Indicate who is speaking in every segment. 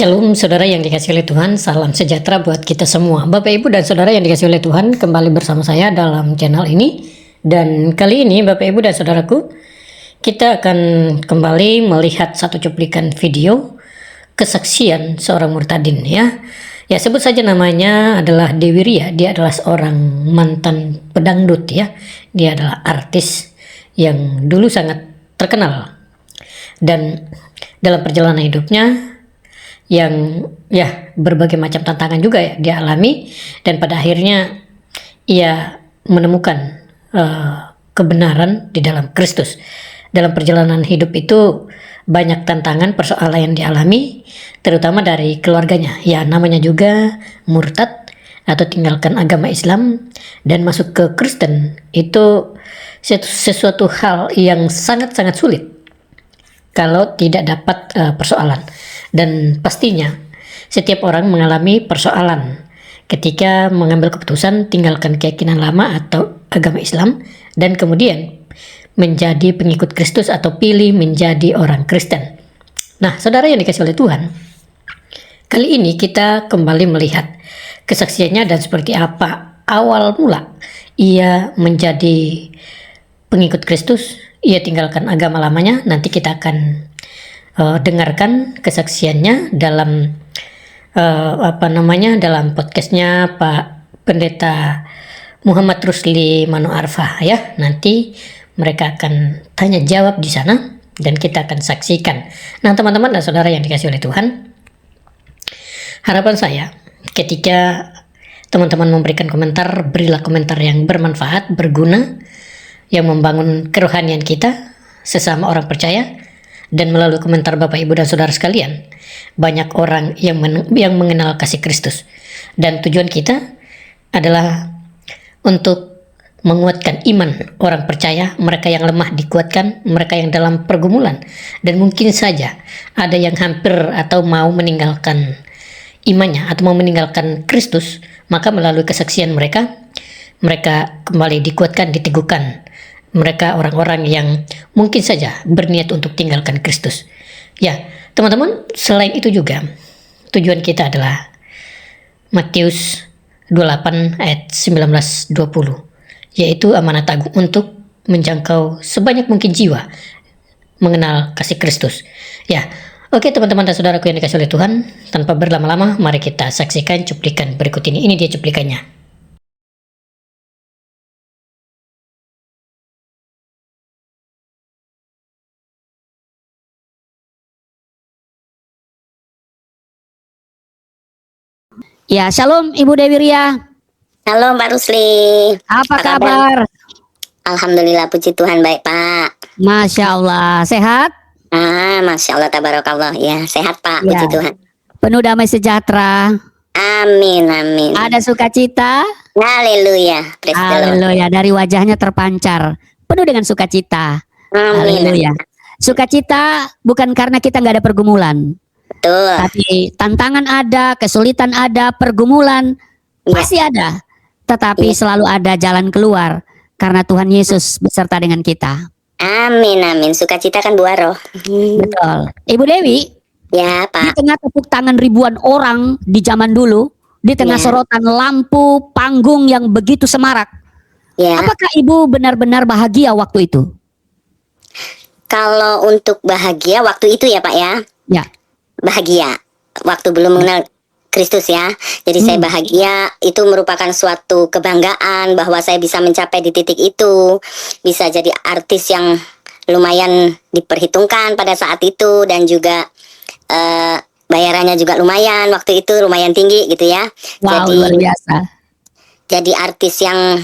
Speaker 1: Shalom saudara yang dikasih oleh Tuhan, salam sejahtera buat kita semua. Bapak Ibu dan saudara yang dikasih oleh Tuhan, kembali bersama saya dalam channel ini. Dan kali ini Bapak Ibu dan saudaraku, kita akan kembali melihat satu cuplikan video kesaksian seorang murtadin ya. Ya, sebut saja namanya adalah Dewi Ria. Dia adalah seorang mantan pedangdut ya. Dia adalah artis yang dulu sangat terkenal. Dan dalam perjalanan hidupnya yang ya berbagai macam tantangan juga ya dia alami, dan pada akhirnya ia menemukan kebenaran di dalam Kristus. Dalam perjalanan hidup itu banyak tantangan, persoalan yang dialami, terutama dari keluarganya. Ya, namanya juga murtad atau tinggalkan agama Islam dan masuk ke Kristen. Itu sesuatu hal yang sangat-sangat sulit kalau tidak dapat persoalan. Dan pastinya setiap orang mengalami persoalan ketika mengambil keputusan tinggalkan keyakinan lama atau agama Islam dan kemudian menjadi pengikut Kristus atau pilih menjadi orang Kristen. Nah, saudara yang dikasih oleh Tuhan, kali ini kita kembali melihat kesaksiannya dan seperti apa awal mula ia menjadi pengikut Kristus, ia tinggalkan agama lamanya. Nanti kita akan dengarkan kesaksiannya dalam dalam podcastnya Pak Pendeta Muhammad Rusli Mano Arfa ya. Nanti mereka akan tanya jawab di sana dan kita akan saksikan. Nah, teman-teman dan saudara yang dikasih oleh Tuhan, harapan saya ketika teman-teman memberikan komentar, berilah komentar yang bermanfaat, berguna, yang membangun kerohanian kita sesama orang percaya. Dan melalui komentar Bapak Ibu dan saudara sekalian, banyak orang yang mengenal kasih Kristus. Dan tujuan kita adalah untuk menguatkan iman orang percaya, mereka yang lemah dikuatkan, mereka yang dalam pergumulan. Dan mungkin saja ada yang hampir atau mau meninggalkan imannya atau mau meninggalkan Kristus, maka melalui kesaksian mereka kembali dikuatkan, diteguhkan. Mereka orang-orang yang mungkin saja berniat untuk tinggalkan Kristus. Ya, teman-teman, selain itu juga tujuan kita adalah Matius 28 ayat 19-20, yaitu amanat agung untuk menjangkau sebanyak mungkin jiwa mengenal kasih Kristus. Ya, oke teman-teman dan saudaraku yang dikasih oleh Tuhan, tanpa berlama-lama mari kita saksikan cuplikan berikut ini. Ini dia cuplikannya.
Speaker 2: Ya, shalom Ibu Dewi Ria.
Speaker 3: Halo Mbak Rusli.
Speaker 2: Apa kabar?
Speaker 3: Alhamdulillah, puji Tuhan, baik Pak.
Speaker 2: Masya Allah, sehat?
Speaker 3: Masya Allah, tabarakallah. Ya, sehat Pak,
Speaker 2: Ya.
Speaker 3: puji Tuhan.
Speaker 2: Penuh damai sejahtera.
Speaker 3: Amin, amin.
Speaker 2: Ada sukacita?
Speaker 3: Haleluya, praise the Lord.
Speaker 2: Haleluya, dari wajahnya terpancar. Penuh dengan sukacita.
Speaker 3: Amin.
Speaker 2: Haleluya. Sukacita bukan karena kita nggak ada pergumulan.
Speaker 3: Betul.
Speaker 2: Tapi tantangan ada, kesulitan ada, pergumulan
Speaker 3: Ya.
Speaker 2: pasti ada. Tetapi selalu ada jalan keluar karena Tuhan Yesus beserta dengan kita.
Speaker 3: Amin, amin. Sukacita kan buah roh.
Speaker 2: Betul. Ibu Dewi,
Speaker 3: Ya
Speaker 2: di
Speaker 3: Pak.
Speaker 2: tengah tepuk tangan ribuan orang di zaman dulu, di tengah
Speaker 3: Ya.
Speaker 2: sorotan lampu panggung yang begitu semarak,
Speaker 3: Ya,
Speaker 2: apakah Ibu benar-benar bahagia waktu itu?
Speaker 3: kalau untuk bahagia waktu itu ya Pak ya,
Speaker 2: Ya.
Speaker 3: bahagia. Waktu belum mengenal Kristus ya. Jadi saya bahagia, itu merupakan suatu kebanggaan bahwa saya bisa mencapai di titik itu. Bisa jadi artis yang lumayan diperhitungkan pada saat itu, dan juga bayarannya juga lumayan waktu itu, lumayan tinggi gitu ya.
Speaker 2: Wow,
Speaker 3: Jadi
Speaker 2: luar biasa.
Speaker 3: jadi artis yang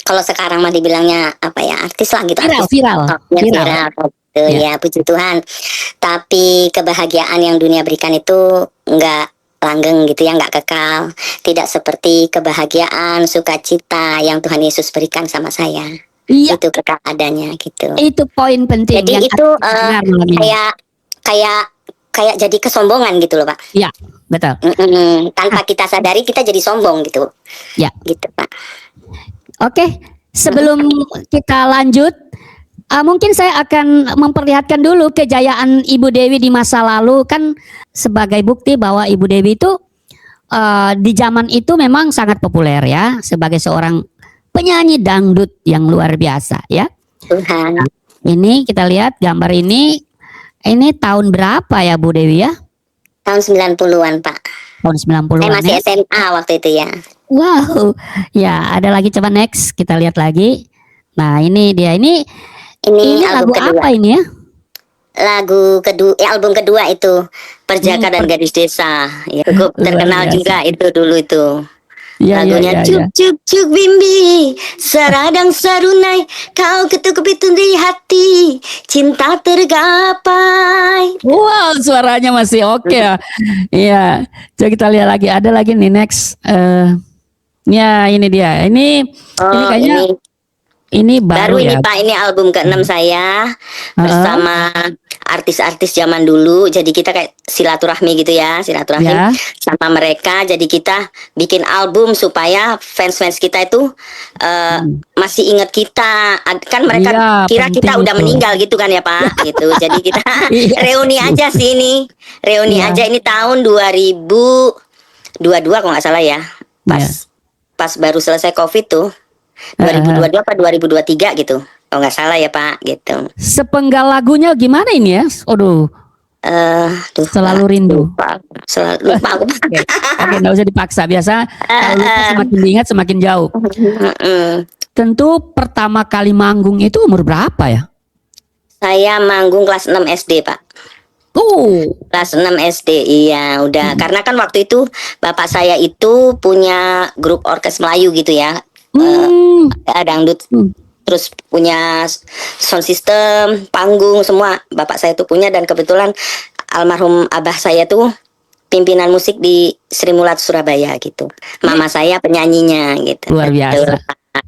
Speaker 3: kalau sekarang mah dibilangnya apa ya, artis lah gitu,
Speaker 2: Viral,
Speaker 3: artis
Speaker 2: viral,
Speaker 3: TikTok, ya,
Speaker 2: viral.
Speaker 3: viral gitu ya, puji Tuhan. Tapi kebahagiaan yang dunia berikan itu nggak langgeng gitu ya, nggak kekal. Tidak seperti kebahagiaan, sukacita yang Tuhan Yesus berikan sama saya.
Speaker 2: Iya,
Speaker 3: Itu kekal adanya gitu.
Speaker 2: itu poin penting.
Speaker 3: Jadi
Speaker 2: yang
Speaker 3: itu
Speaker 2: harus kita dengar malam ini.
Speaker 3: kayak jadi kesombongan gitu loh Pak.
Speaker 2: Iya, betul.
Speaker 3: Tanpa kita sadari kita jadi sombong gitu.
Speaker 2: Ya.
Speaker 3: Gitu Pak.
Speaker 2: Oke, sebelum kita lanjut, Mungkin saya akan memperlihatkan dulu kejayaan Ibu Dewi di masa lalu, kan sebagai bukti bahwa Ibu Dewi itu di zaman itu memang sangat populer ya, sebagai seorang penyanyi dangdut yang luar biasa ya.
Speaker 3: Tuhan.
Speaker 2: Ini kita lihat gambar ini tahun berapa ya Bu Dewi ya?
Speaker 3: Tahun 90-an, Pak.
Speaker 2: Tahun 90-an
Speaker 3: Saya masih
Speaker 2: ya.
Speaker 3: SMA waktu itu ya.
Speaker 2: Wow. Ya, ada lagi, coba next kita lihat lagi. Nah, ini dia. Ini
Speaker 3: Ini
Speaker 2: lagu
Speaker 3: album kedua.
Speaker 2: apa ini ya?
Speaker 3: Lagu kedua, album kedua itu Perjaka dan Gadis Desa. Ya, cukup
Speaker 2: Luar
Speaker 3: terkenal
Speaker 2: biasa.
Speaker 3: juga itu dulu itu.
Speaker 2: Ya,
Speaker 3: Lagunya
Speaker 2: ya, ya,
Speaker 3: cuk
Speaker 2: ya.
Speaker 3: cuk cuk bimbi, seradang sarunai, kau ketuk itu di hati, cinta tergapai.
Speaker 2: Wow, suaranya masih oke ya. Iya, coba kita lihat lagi. Ada lagi nih next. Ya, ini dia. Ini
Speaker 3: Oh,
Speaker 2: kayaknya
Speaker 3: ini
Speaker 2: baru
Speaker 3: baru
Speaker 2: ya.
Speaker 3: ini Pak, ini album ke-6 saya bersama artis-artis zaman dulu. Jadi kita kayak silaturahmi gitu ya, silaturahmi
Speaker 2: Ya.
Speaker 3: sama mereka. Jadi kita bikin album supaya fans-fans kita itu masih ingat kita. Kan mereka
Speaker 2: Iya,
Speaker 3: kira kita
Speaker 2: penting
Speaker 3: udah
Speaker 2: itu.
Speaker 3: meninggal gitu kan ya Pak, gitu. Jadi kita
Speaker 2: Iya.
Speaker 3: reuni aja sih ini. Reuni
Speaker 2: Iya.
Speaker 3: aja ini tahun 2022 kalau nggak salah ya. Pas baru selesai Covid tuh. 2022 apa 2023 gitu. Kalau nggak salah ya Pak, gitu.
Speaker 2: Sepenggal lagunya gimana ini ya? Aduh,
Speaker 3: Duh,
Speaker 2: Selalu
Speaker 3: Pak,
Speaker 2: Rindu.
Speaker 3: Selalu lupa aku.
Speaker 2: Oke, nggak usah dipaksa. Biasa kalau lupa semakin diingat semakin jauh.
Speaker 3: Mm-mm.
Speaker 2: Tentu pertama kali manggung itu umur berapa ya?
Speaker 3: Saya manggung kelas 6 SD Pak. Kelas 6 SD, iya udah. Karena kan waktu itu bapak saya itu punya grup orkes Melayu gitu ya. Dangdut, terus punya sound system, panggung, semua bapak saya tuh punya. Dan kebetulan almarhum abah saya tuh pimpinan musik di Sri Mulat Surabaya gitu. Mama saya penyanyinya gitu.
Speaker 2: Luar biasa.
Speaker 3: Gitu.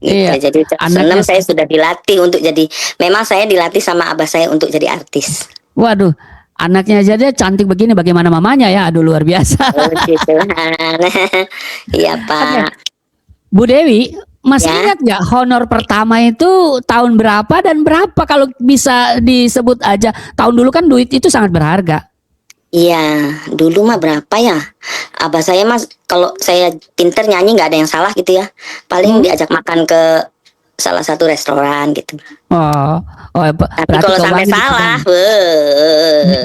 Speaker 2: Iya.
Speaker 3: Jadi kelas 6 saya sudah dilatih untuk jadi, memang saya dilatih sama abah saya untuk jadi artis.
Speaker 2: Waduh, anaknya aja dia cantik begini, bagaimana mamanya ya? Aduh, luar biasa.
Speaker 3: Puji Tuhan. Iya Pak.
Speaker 2: Bu Dewi, masih
Speaker 3: Ya.
Speaker 2: ingat nggak honor pertama itu tahun berapa dan berapa, kalau bisa disebut aja? Tahun dulu kan duit itu sangat berharga.
Speaker 3: Iya, dulu mah berapa ya? Abah saya mas, kalau saya pinter nyanyi nggak ada yang salah gitu ya. Paling diajak makan ke salah satu restoran gitu. Tapi
Speaker 2: Berarti
Speaker 3: kalau sampai salah,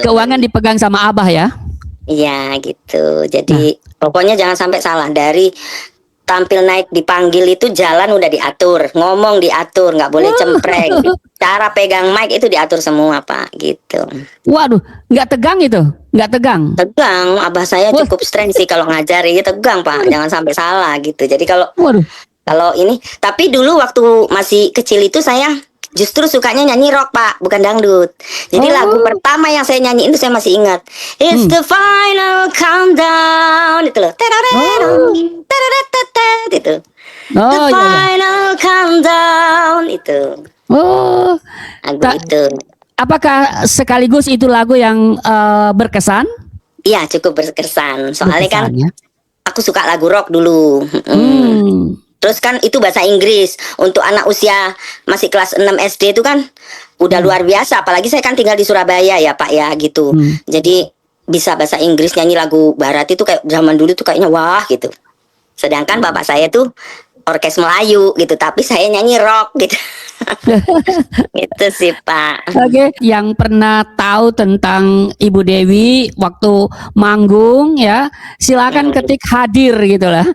Speaker 2: keuangan dipegang sama abah ya?
Speaker 3: iya gitu. Jadi pokoknya jangan sampai salah. Dari tampil naik dipanggil itu jalan udah diatur, ngomong diatur, nggak boleh cempreng. Cara pegang mic itu diatur semua Pak, gitu.
Speaker 2: Waduh, nggak tegang itu? Nggak tegang?
Speaker 3: Tegang, abah saya cukup strength sih kalau ngajari, tegang Pak, jangan sampai salah gitu. Jadi kalau ini, tapi dulu waktu masih kecil itu saya justru sukanya nyanyi rock Pak, bukan dangdut. Jadi lagu pertama yang saya nyanyiin itu saya masih ingat. It's the final countdown, itu loh. Itu. The final countdown itu. Lagu itu.
Speaker 2: Apakah sekaligus itu lagu yang berkesan?
Speaker 3: Iya, cukup berkesan. Soalnya kan
Speaker 2: ya?
Speaker 3: aku suka lagu rock dulu. Terus kan itu bahasa Inggris. Untuk anak usia masih kelas 6 SD itu kan udah luar biasa. Apalagi saya kan tinggal di Surabaya ya Pak ya gitu. Jadi bisa bahasa Inggris, nyanyi lagu barat itu kayak zaman dulu tuh kayaknya wah gitu. Sedangkan bapak saya tuh orkes Melayu gitu, tapi saya nyanyi rock gitu. Gitu sih Pak.
Speaker 2: Oke, yang pernah tahu tentang Ibu Dewi waktu manggung ya, silakan ketik hadir gitulah.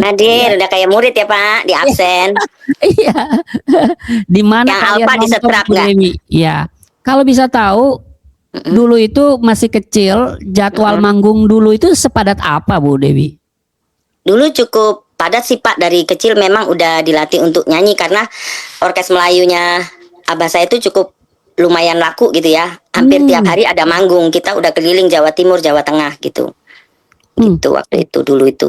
Speaker 3: Hadir, udah kayak murid ya Pak, di absen.
Speaker 2: Iya. Di mana
Speaker 3: yang
Speaker 2: kalian
Speaker 3: alfa
Speaker 2: nonton
Speaker 3: disetrap
Speaker 2: Bu
Speaker 3: nggak?
Speaker 2: Dewi? Ya. Kalau bisa tahu, dulu itu masih kecil, jadwal manggung dulu itu sepadat apa Bu Dewi?
Speaker 3: Dulu cukup padat sih Pak, dari kecil memang udah dilatih untuk nyanyi karena orkes Melayunya abah saya itu cukup lumayan laku gitu ya. Hampir tiap hari ada manggung. Kita udah keliling Jawa Timur, Jawa Tengah gitu. Gitu waktu itu dulu itu.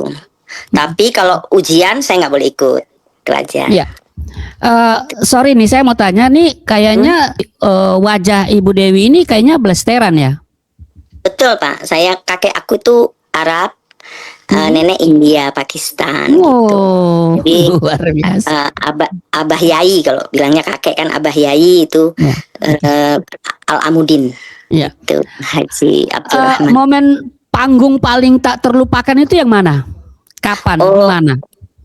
Speaker 3: Tapi kalau ujian saya nggak boleh ikut. Itu aja.
Speaker 2: Ya. Sorry nih, saya mau tanya nih, kayaknya wajah Ibu Dewi ini kayaknya blasteran ya?
Speaker 3: Betul Pak. Kakek aku tuh Arab. nenek India, Pakistan gitu.
Speaker 2: Oh,
Speaker 3: Jadi
Speaker 2: luar biasa.
Speaker 3: Abah Yai, kalau bilangnya kakek kan Abah Yai itu
Speaker 2: Ya,
Speaker 3: Al-Amudin
Speaker 2: ya.
Speaker 3: itu Haji
Speaker 2: Eh,
Speaker 3: Abdurrahman.
Speaker 2: momen panggung paling tak terlupakan itu yang mana? Kapan? Di
Speaker 3: Oh,
Speaker 2: mana?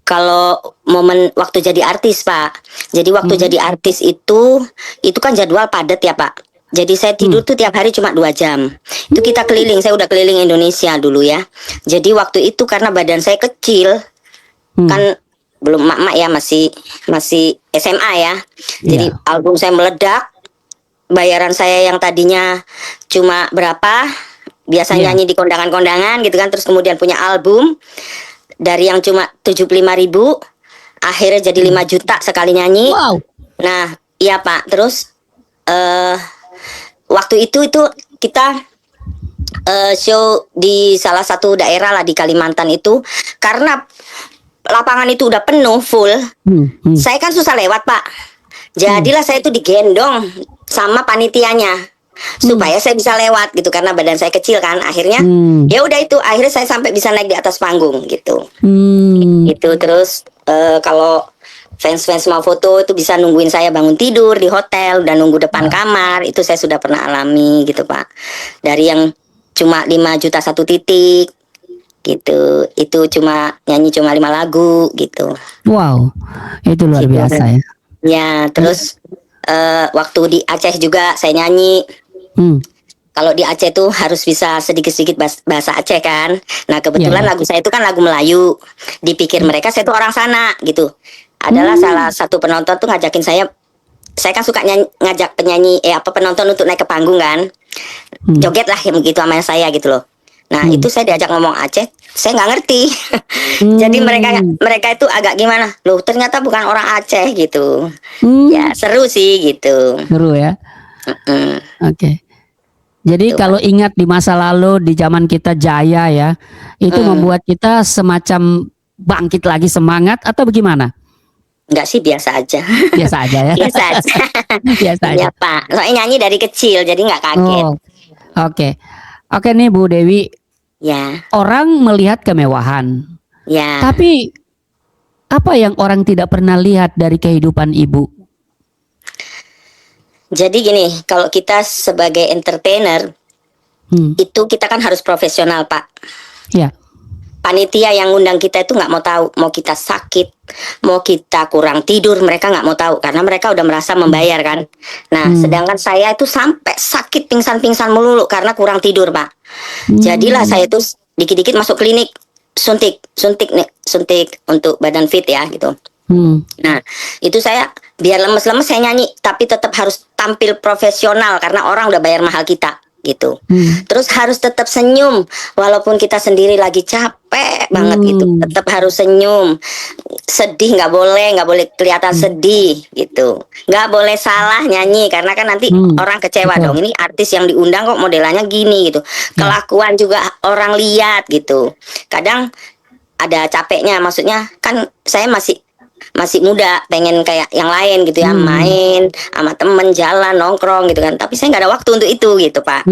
Speaker 3: kalau momen waktu jadi artis, Pak. Jadi waktu
Speaker 2: Hmm.
Speaker 3: jadi artis itu kan jadwal padat ya, Pak. Jadi saya tidur tuh tiap hari cuma 2 jam. Itu kita keliling, saya udah keliling Indonesia dulu ya. Jadi waktu itu karena badan saya kecil,
Speaker 2: Hmm.
Speaker 3: kan belum mak-mak ya, masih SMA ya. Jadi
Speaker 2: Iya.
Speaker 3: album saya meledak. Bayaran saya yang tadinya cuma berapa, biasa
Speaker 2: Iya.
Speaker 3: nyanyi di kondangan-kondangan gitu kan, terus kemudian punya album dari yang cuma 75.000 akhirnya jadi 5 juta sekali nyanyi.
Speaker 2: Wow.
Speaker 3: Nah, iya Pak. Terus waktu itu kita show di salah satu daerah lah di Kalimantan itu, karena lapangan itu udah penuh full. Saya kan susah lewat, Pak. Jadilah saya itu digendong sama panitianya supaya saya bisa lewat gitu, karena badan saya kecil kan. Akhirnya ya udah itu, akhirnya saya sampai bisa naik di atas panggung gitu. Itu terus kalau fans-fans mau foto itu bisa nungguin saya bangun tidur di hotel, udah nunggu depan kamar. Itu saya sudah pernah alami gitu, Pak. Dari yang cuma 5 juta satu titik gitu, itu cuma nyanyi cuma 5 lagu gitu.
Speaker 2: Wow, itu luar
Speaker 3: Gitu.
Speaker 2: biasa ya.
Speaker 3: Ya, terus waktu di Aceh juga saya nyanyi. Kalau di Aceh tuh harus bisa sedikit-sedikit bahasa Aceh kan. Nah, kebetulan
Speaker 2: Iya.
Speaker 3: lagu saya itu kan lagu Melayu. Dipikir mereka saya tuh orang sana gitu. Adalah salah satu penonton tuh ngajakin saya kan suka ngajak penonton untuk naik ke panggung kan. Joget lah yang begitu sama saya gitu loh. Nah, itu saya diajak ngomong Aceh, saya nggak ngerti. Jadi mereka itu agak gimana? Loh, ternyata bukan orang Aceh gitu. Ya, seru sih gitu.
Speaker 2: Seru ya. Oke. Jadi kalau ingat di masa lalu, di zaman kita jaya ya, itu membuat kita semacam bangkit lagi semangat atau bagaimana?
Speaker 3: Enggak sih, biasa aja.
Speaker 2: Biasa aja ya.
Speaker 3: Biasa aja.
Speaker 2: Biasa aja.
Speaker 3: Ya Pak, soalnya nyanyi dari kecil jadi nggak kaget.
Speaker 2: Oh, oke. Oke nih Bu Dewi,
Speaker 3: Ya,
Speaker 2: orang melihat kemewahan,
Speaker 3: ya.
Speaker 2: tapi apa yang orang tidak pernah lihat dari kehidupan Ibu?
Speaker 3: Jadi gini, kalau kita sebagai entertainer itu kita kan harus profesional, Pak.
Speaker 2: Ya.
Speaker 3: Panitia yang ngundang kita itu nggak mau tahu, mau kita sakit, mau kita kurang tidur, mereka nggak mau tahu karena mereka udah merasa membayar kan. Nah, sedangkan saya itu sampai sakit pingsan-pingsan melulu karena kurang tidur, Pak. Jadilah saya itu dikit-dikit masuk klinik, suntik untuk badan fit ya gitu. Nah, itu saya biar lemes-lemes saya nyanyi, tapi tetap harus tampil profesional karena orang udah bayar mahal kita gitu. Terus harus tetap senyum walaupun kita sendiri lagi capek banget gitu, tetap harus senyum. Sedih nggak boleh kelihatan sedih gitu, nggak boleh salah nyanyi karena kan nanti orang kecewa dong, ini artis yang diundang kok modelannya gini gitu. Kelakuan juga orang lihat gitu. Kadang ada capeknya, maksudnya kan saya masih muda, pengen kayak yang lain gitu ya, main sama temen, jalan, nongkrong gitu kan. Tapi saya nggak ada waktu untuk itu gitu, Pak.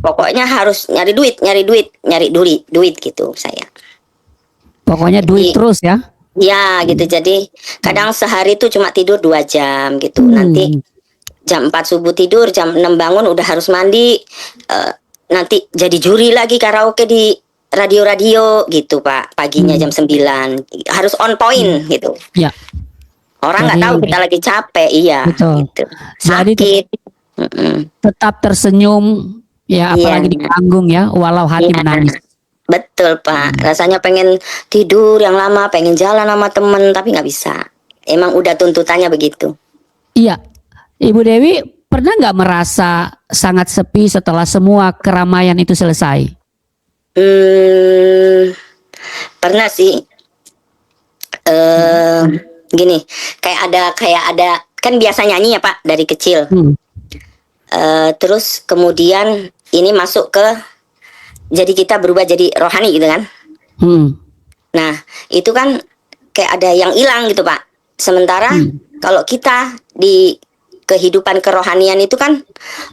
Speaker 3: Pokoknya harus nyari duit gitu saya.
Speaker 2: Pokoknya duit terus ya.
Speaker 3: Ya gitu, jadi kadang sehari itu cuma tidur 2 jam gitu. Nanti jam 4 subuh tidur, jam 6 bangun udah harus mandi. Nanti jadi juri lagi karaoke di radio-radio gitu, Pak. Paginya jam 9 harus on point gitu.
Speaker 2: Ya.
Speaker 3: Orang nggak
Speaker 2: Jadi-
Speaker 3: tahu kita lagi capek, iya.
Speaker 2: Betul.
Speaker 3: Gitu.
Speaker 2: Jadi
Speaker 3: Sakit.
Speaker 2: tetap tersenyum ya, apalagi
Speaker 3: Iya.
Speaker 2: di panggung ya, walau hati
Speaker 3: Iya.
Speaker 2: menangis.
Speaker 3: Betul, Pak. Rasanya pengen tidur yang lama, pengen jalan sama temen, tapi nggak bisa. Emang udah tuntutannya begitu.
Speaker 2: Iya, Ibu Dewi pernah nggak merasa sangat sepi setelah semua keramaian itu selesai?
Speaker 3: Pernah sih. Gini, kayak ada kan biasa nyanyi ya, Pak, dari kecil. Terus kemudian ini masuk ke, jadi kita berubah jadi rohani gitu kan. Nah, itu kan kayak ada yang hilang gitu, Pak. Sementara kalau kita di kehidupan kerohanian itu kan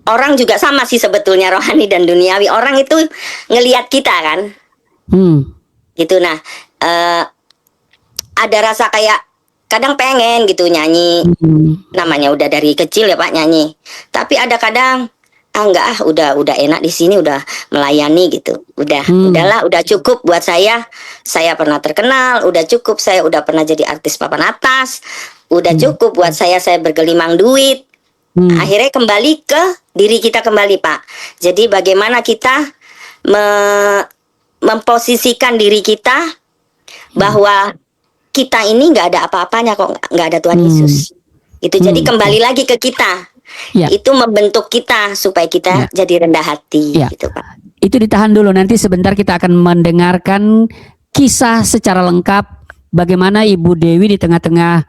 Speaker 3: orang juga sama sih sebetulnya, rohani dan duniawi. Orang itu ngelihat kita kan. gitu. Nah, eh, ada rasa kayak kadang pengen gitu nyanyi, namanya udah dari kecil ya Pak nyanyi, tapi ada kadang enggak ah, udah enak di sini, udah melayani gitu, udahlah, udah cukup buat saya pernah terkenal, udah cukup, saya udah pernah jadi artis papan atas, udah cukup buat saya bergelimang duit. Akhirnya kembali ke diri kita kembali Pak. Jadi bagaimana kita memposisikan diri kita bahwa kita ini nggak ada apa-apanya kok, nggak ada Tuhan Yesus. Itu jadi kembali lagi ke kita.
Speaker 2: Ya.
Speaker 3: Itu membentuk kita supaya kita jadi rendah hati, gitu Pak.
Speaker 2: Itu ditahan dulu, nanti sebentar kita akan mendengarkan kisah secara lengkap bagaimana Ibu Dewi di tengah-tengah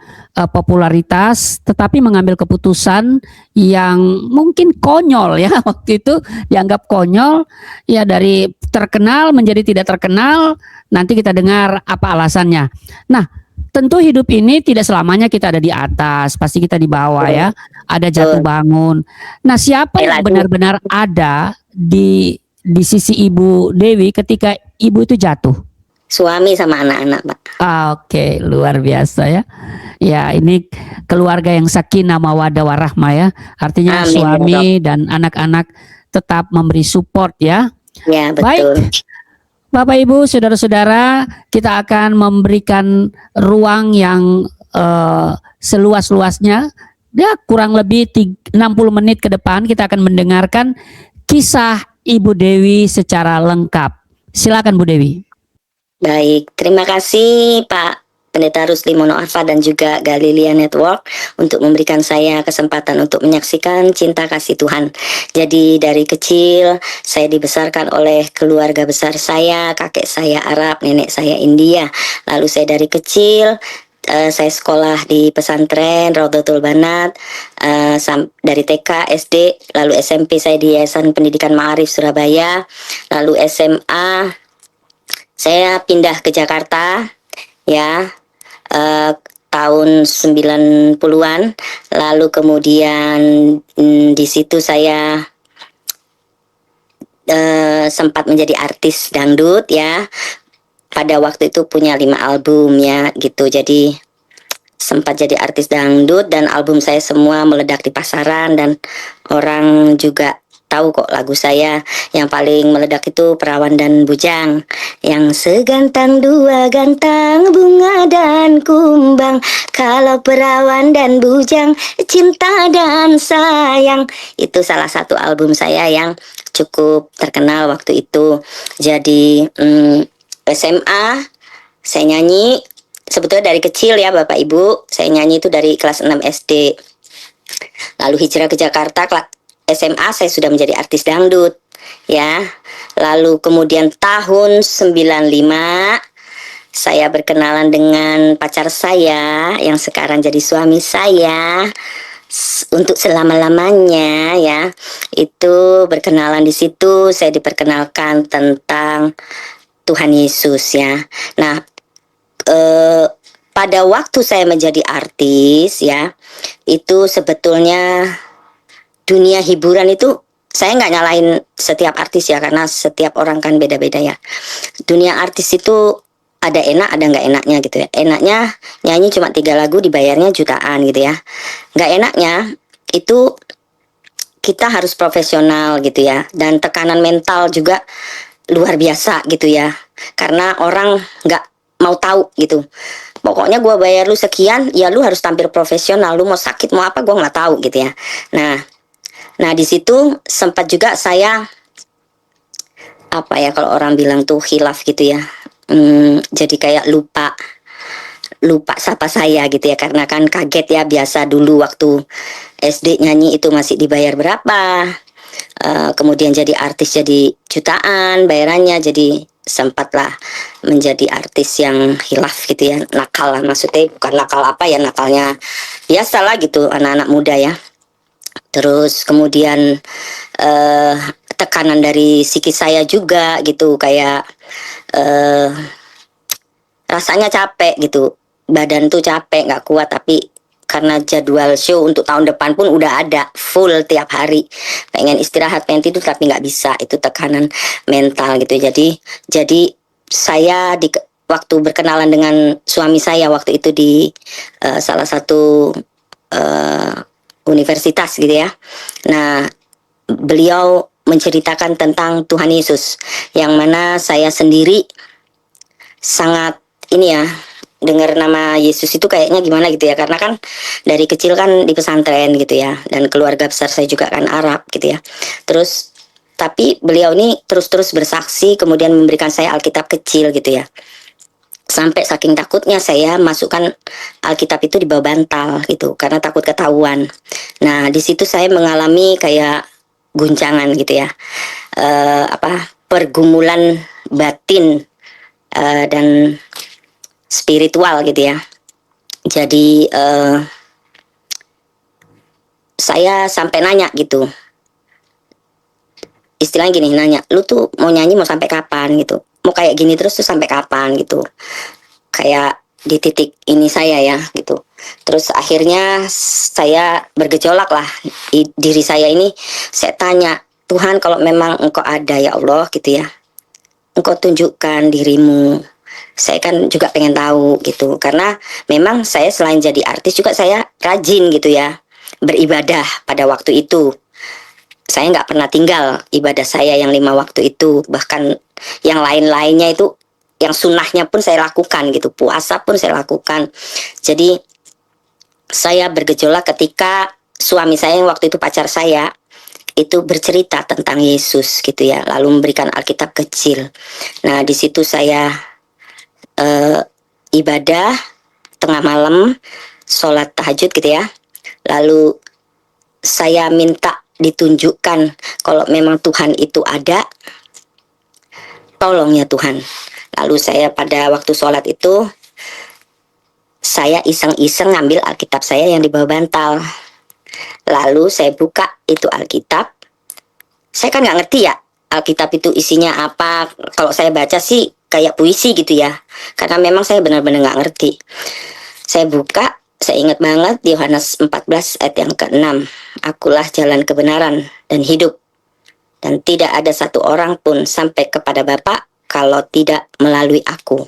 Speaker 2: popularitas tetapi mengambil keputusan yang mungkin konyol ya, waktu itu dianggap konyol ya, dari terkenal menjadi tidak terkenal. Nanti kita dengar apa alasannya. Nah, tentu hidup ini tidak selamanya kita ada di atas, pasti kita di bawah ya, ada jatuh bangun. Nah, siapa yang benar-benar ada di sisi Ibu Dewi ketika Ibu itu jatuh?
Speaker 3: Suami sama anak-anak Pak.
Speaker 2: Oke, luar biasa ya. Ya, ini keluarga yang sakinah mawaddah warahmah ya. Artinya
Speaker 3: Amin,
Speaker 2: suami dan anak-anak tetap memberi support ya.
Speaker 3: Ya, betul.
Speaker 2: Baik, Bapak Ibu, saudara-saudara, kita akan memberikan ruang yang seluas-luasnya. Ya, kurang lebih 60 menit ke depan kita akan mendengarkan kisah Ibu Dewi secara lengkap. Silakan Bu Dewi.
Speaker 3: Baik, terima kasih Pak Pendeta Rusli Monoarfa dan juga Galilia Network untuk memberikan saya kesempatan untuk menyaksikan cinta kasih Tuhan. Jadi dari kecil saya dibesarkan oleh keluarga besar saya, kakek saya Arab, nenek saya India. Lalu saya dari kecil saya sekolah di pesantren Raudhatul Banat, dari TK, SD, lalu SMP saya di Yayasan Pendidikan Ma'arif Surabaya, lalu SMA saya pindah ke Jakarta ya, tahun 90-an. Lalu kemudian di situ saya sempat menjadi artis dangdut ya. Pada waktu itu punya 5 album ya gitu. Jadi sempat jadi artis dangdut dan album saya semua meledak di pasaran dan orang juga tahu kok lagu saya. Yang paling meledak itu Perawan dan Bujang, yang segantang dua gantang bunga dan kumbang, kalau perawan dan bujang cinta dan sayang. Itu salah satu album saya yang cukup terkenal waktu itu. Jadi SMA saya nyanyi sebetulnya dari kecil ya Bapak Ibu. Saya nyanyi itu dari kelas 6 SD. Lalu hijrah ke Jakarta, SMA saya sudah menjadi artis dangdut ya. Lalu kemudian tahun 95 saya berkenalan dengan pacar saya yang sekarang jadi suami saya untuk selama-lamanya ya. Itu berkenalan di situ, saya diperkenalkan tentang Tuhan Yesus ya. Nah, pada waktu saya menjadi artis ya, itu sebetulnya dunia hiburan itu, saya nggak nyalain setiap artis ya, karena setiap orang kan beda-beda ya. Dunia artis itu ada enak ada nggak enaknya gitu ya. Enaknya nyanyi cuma 3 lagu dibayarnya jutaan gitu ya. Nggak enaknya itu kita harus profesional gitu ya, dan tekanan mental juga luar biasa gitu ya, karena orang nggak mau tahu gitu. Pokoknya gue bayar lu sekian, ya lu harus tampil profesional. Lu mau sakit mau apa gue nggak tahu gitu ya. Nah di situ sempat juga saya apa ya, kalau orang bilang tuh khilaf gitu ya. Jadi kayak lupa siapa saya gitu ya, karena kan kaget ya. Biasa dulu waktu SD nyanyi itu masih dibayar berapa, kemudian jadi artis jadi jutaan bayarannya. Jadi sempatlah menjadi artis yang hilaf gitu ya, nakal lah, maksudnya bukan nakal apa ya, nakalnya biasalah gitu anak-anak muda ya. Terus kemudian tekanan dari psikis saya juga gitu, kayak rasanya capek gitu, badan tuh capek nggak kuat, tapi karena jadwal show untuk tahun depan pun udah ada full tiap hari, pengen istirahat pengen tidur tapi nggak bisa, itu tekanan mental gitu. Jadi saya waktu berkenalan dengan suami saya waktu itu di salah satu universitas gitu ya. Nah, beliau menceritakan tentang Tuhan Yesus, yang mana saya sendiri sangat ini ya, dengar nama Yesus itu kayaknya gimana gitu ya, karena kan dari kecil kan di pesantren gitu ya, dan keluarga besar saya juga kan Arab gitu ya. Terus tapi beliau ini terus-terus bersaksi, kemudian memberikan saya Alkitab kecil gitu ya. Sampai saking takutnya saya masukkan Alkitab itu di bawah bantal gitu, karena takut ketahuan. Nah, di situ saya mengalami kayak guncangan gitu ya, pergumulan batin dan spiritual gitu ya. Jadi saya sampai nanya gitu, istilahnya gini, nanya, lu tuh mau nyanyi mau sampai kapan gitu, mau kayak gini terus tuh sampai kapan gitu, kayak di titik ini saya ya gitu. Terus akhirnya saya bergejolak lah diri saya ini. Saya tanya, Tuhan, kalau memang engkau ada ya Allah gitu ya, engkau tunjukkan dirimu. Saya kan juga pengen tahu gitu, karena memang saya selain jadi artis juga saya rajin gitu ya beribadah pada waktu itu. Saya nggak pernah tinggal ibadah saya yang 5 waktu itu, bahkan yang lain-lainnya itu, yang sunnahnya pun saya lakukan gitu, puasa pun saya lakukan. Jadi saya bergejolak ketika suami saya yang waktu itu pacar saya itu bercerita tentang Yesus gitu ya, lalu memberikan Alkitab kecil. Nah, di situ saya ibadah tengah malam, sholat tahajud gitu ya. Lalu saya minta ditunjukkan kalau memang Tuhan itu ada, tolong ya Tuhan. Lalu saya pada waktu sholat itu, saya iseng-iseng ngambil Alkitab saya yang di bawah bantal. Lalu saya buka itu Alkitab. Saya kan nggak ngerti ya Alkitab itu isinya apa. Kalau saya baca sih kayak puisi gitu ya, karena memang saya benar-benar nggak ngerti. Saya buka, saya ingat banget di Yohanes 14 ayat yang ke-6. Akulah jalan kebenaran dan hidup, dan tidak ada satu orang pun sampai kepada Bapa kalau tidak melalui aku.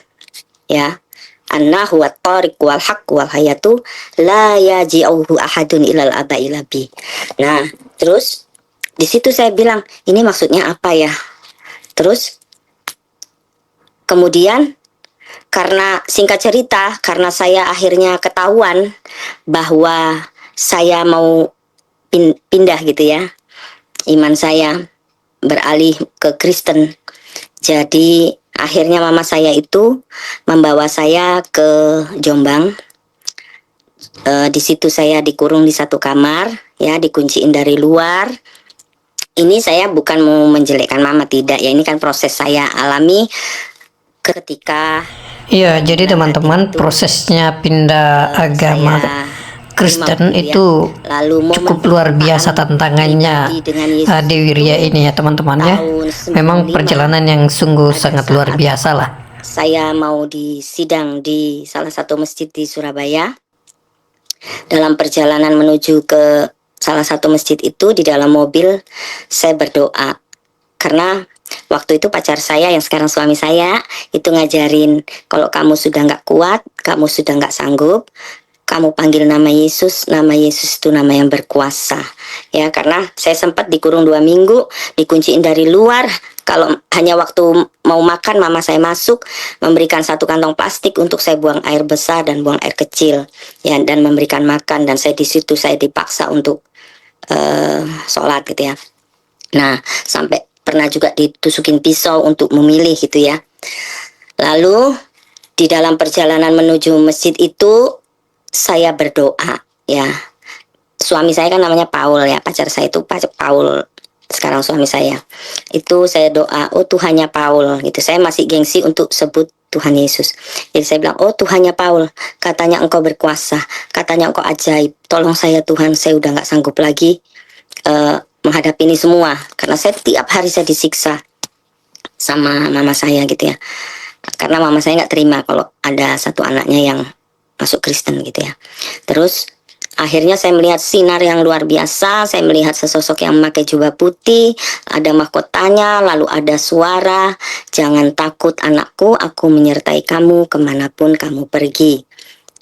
Speaker 3: Ya, Anna huwa tariq wal haq wal hayatu la yaji'uhu ahadun ilal abai labi. Nah, terus di situ saya bilang, ini maksudnya apa ya? Terus kemudian karena singkat cerita, karena saya akhirnya ketahuan bahwa saya mau pindah gitu ya, iman saya beralih ke Kristen. Jadi akhirnya mama saya itu membawa saya ke Jombang. Di situ saya dikurung di satu kamar, ya, dikunciin dari luar. Ini saya bukan mau menjelekkan mama, tidak ya. Ini kan proses saya alami ketika.
Speaker 1: Iya, jadi teman-teman, prosesnya pindah agama Kristen itu cukup luar biasa tantangannya Dewi Ria ini ya teman-teman ya. Memang perjalanan yang sungguh sangat luar biasa lah.
Speaker 3: Saya mau disidang di salah satu masjid di Surabaya. Dalam perjalanan menuju ke salah satu masjid itu, di dalam mobil saya berdoa, karena waktu itu pacar saya yang sekarang suami saya itu ngajarin, kalau kamu sudah nggak kuat, kamu sudah nggak sanggup, kamu panggil nama Yesus itu nama yang berkuasa. Ya, karena saya sempat dikurung 2 minggu, dikunciin dari luar. Kalau hanya waktu mau makan, mama saya masuk, memberikan 1 kantong plastik untuk saya buang air besar dan buang air kecil, ya, dan memberikan makan. Dan saya di situ saya dipaksa untuk sholat gitu ya. Nah, sampai pernah juga ditusukin pisau untuk memilih gitu ya. Lalu di dalam perjalanan menuju masjid itu saya berdoa ya. Suami saya kan namanya Paul ya, pacar saya itu Paul, sekarang suami saya. Itu saya doa, oh Tuhannya Paul gitu. Saya masih gengsi untuk sebut Tuhan Yesus. Jadi saya bilang, oh Tuhannya Paul, katanya engkau berkuasa, katanya engkau ajaib. Tolong saya Tuhan, saya udah gak sanggup lagi menghadapi ini semua. Karena saya tiap hari saya disiksa sama mama saya gitu ya. Karena mama saya gak terima kalau ada satu anaknya yang masuk Kristen gitu ya. Terus akhirnya saya melihat sinar yang luar biasa. Saya melihat sesosok yang memakai jubah putih, ada mahkotanya, lalu ada suara, "Jangan takut anakku, aku menyertai kamu kemanapun kamu pergi."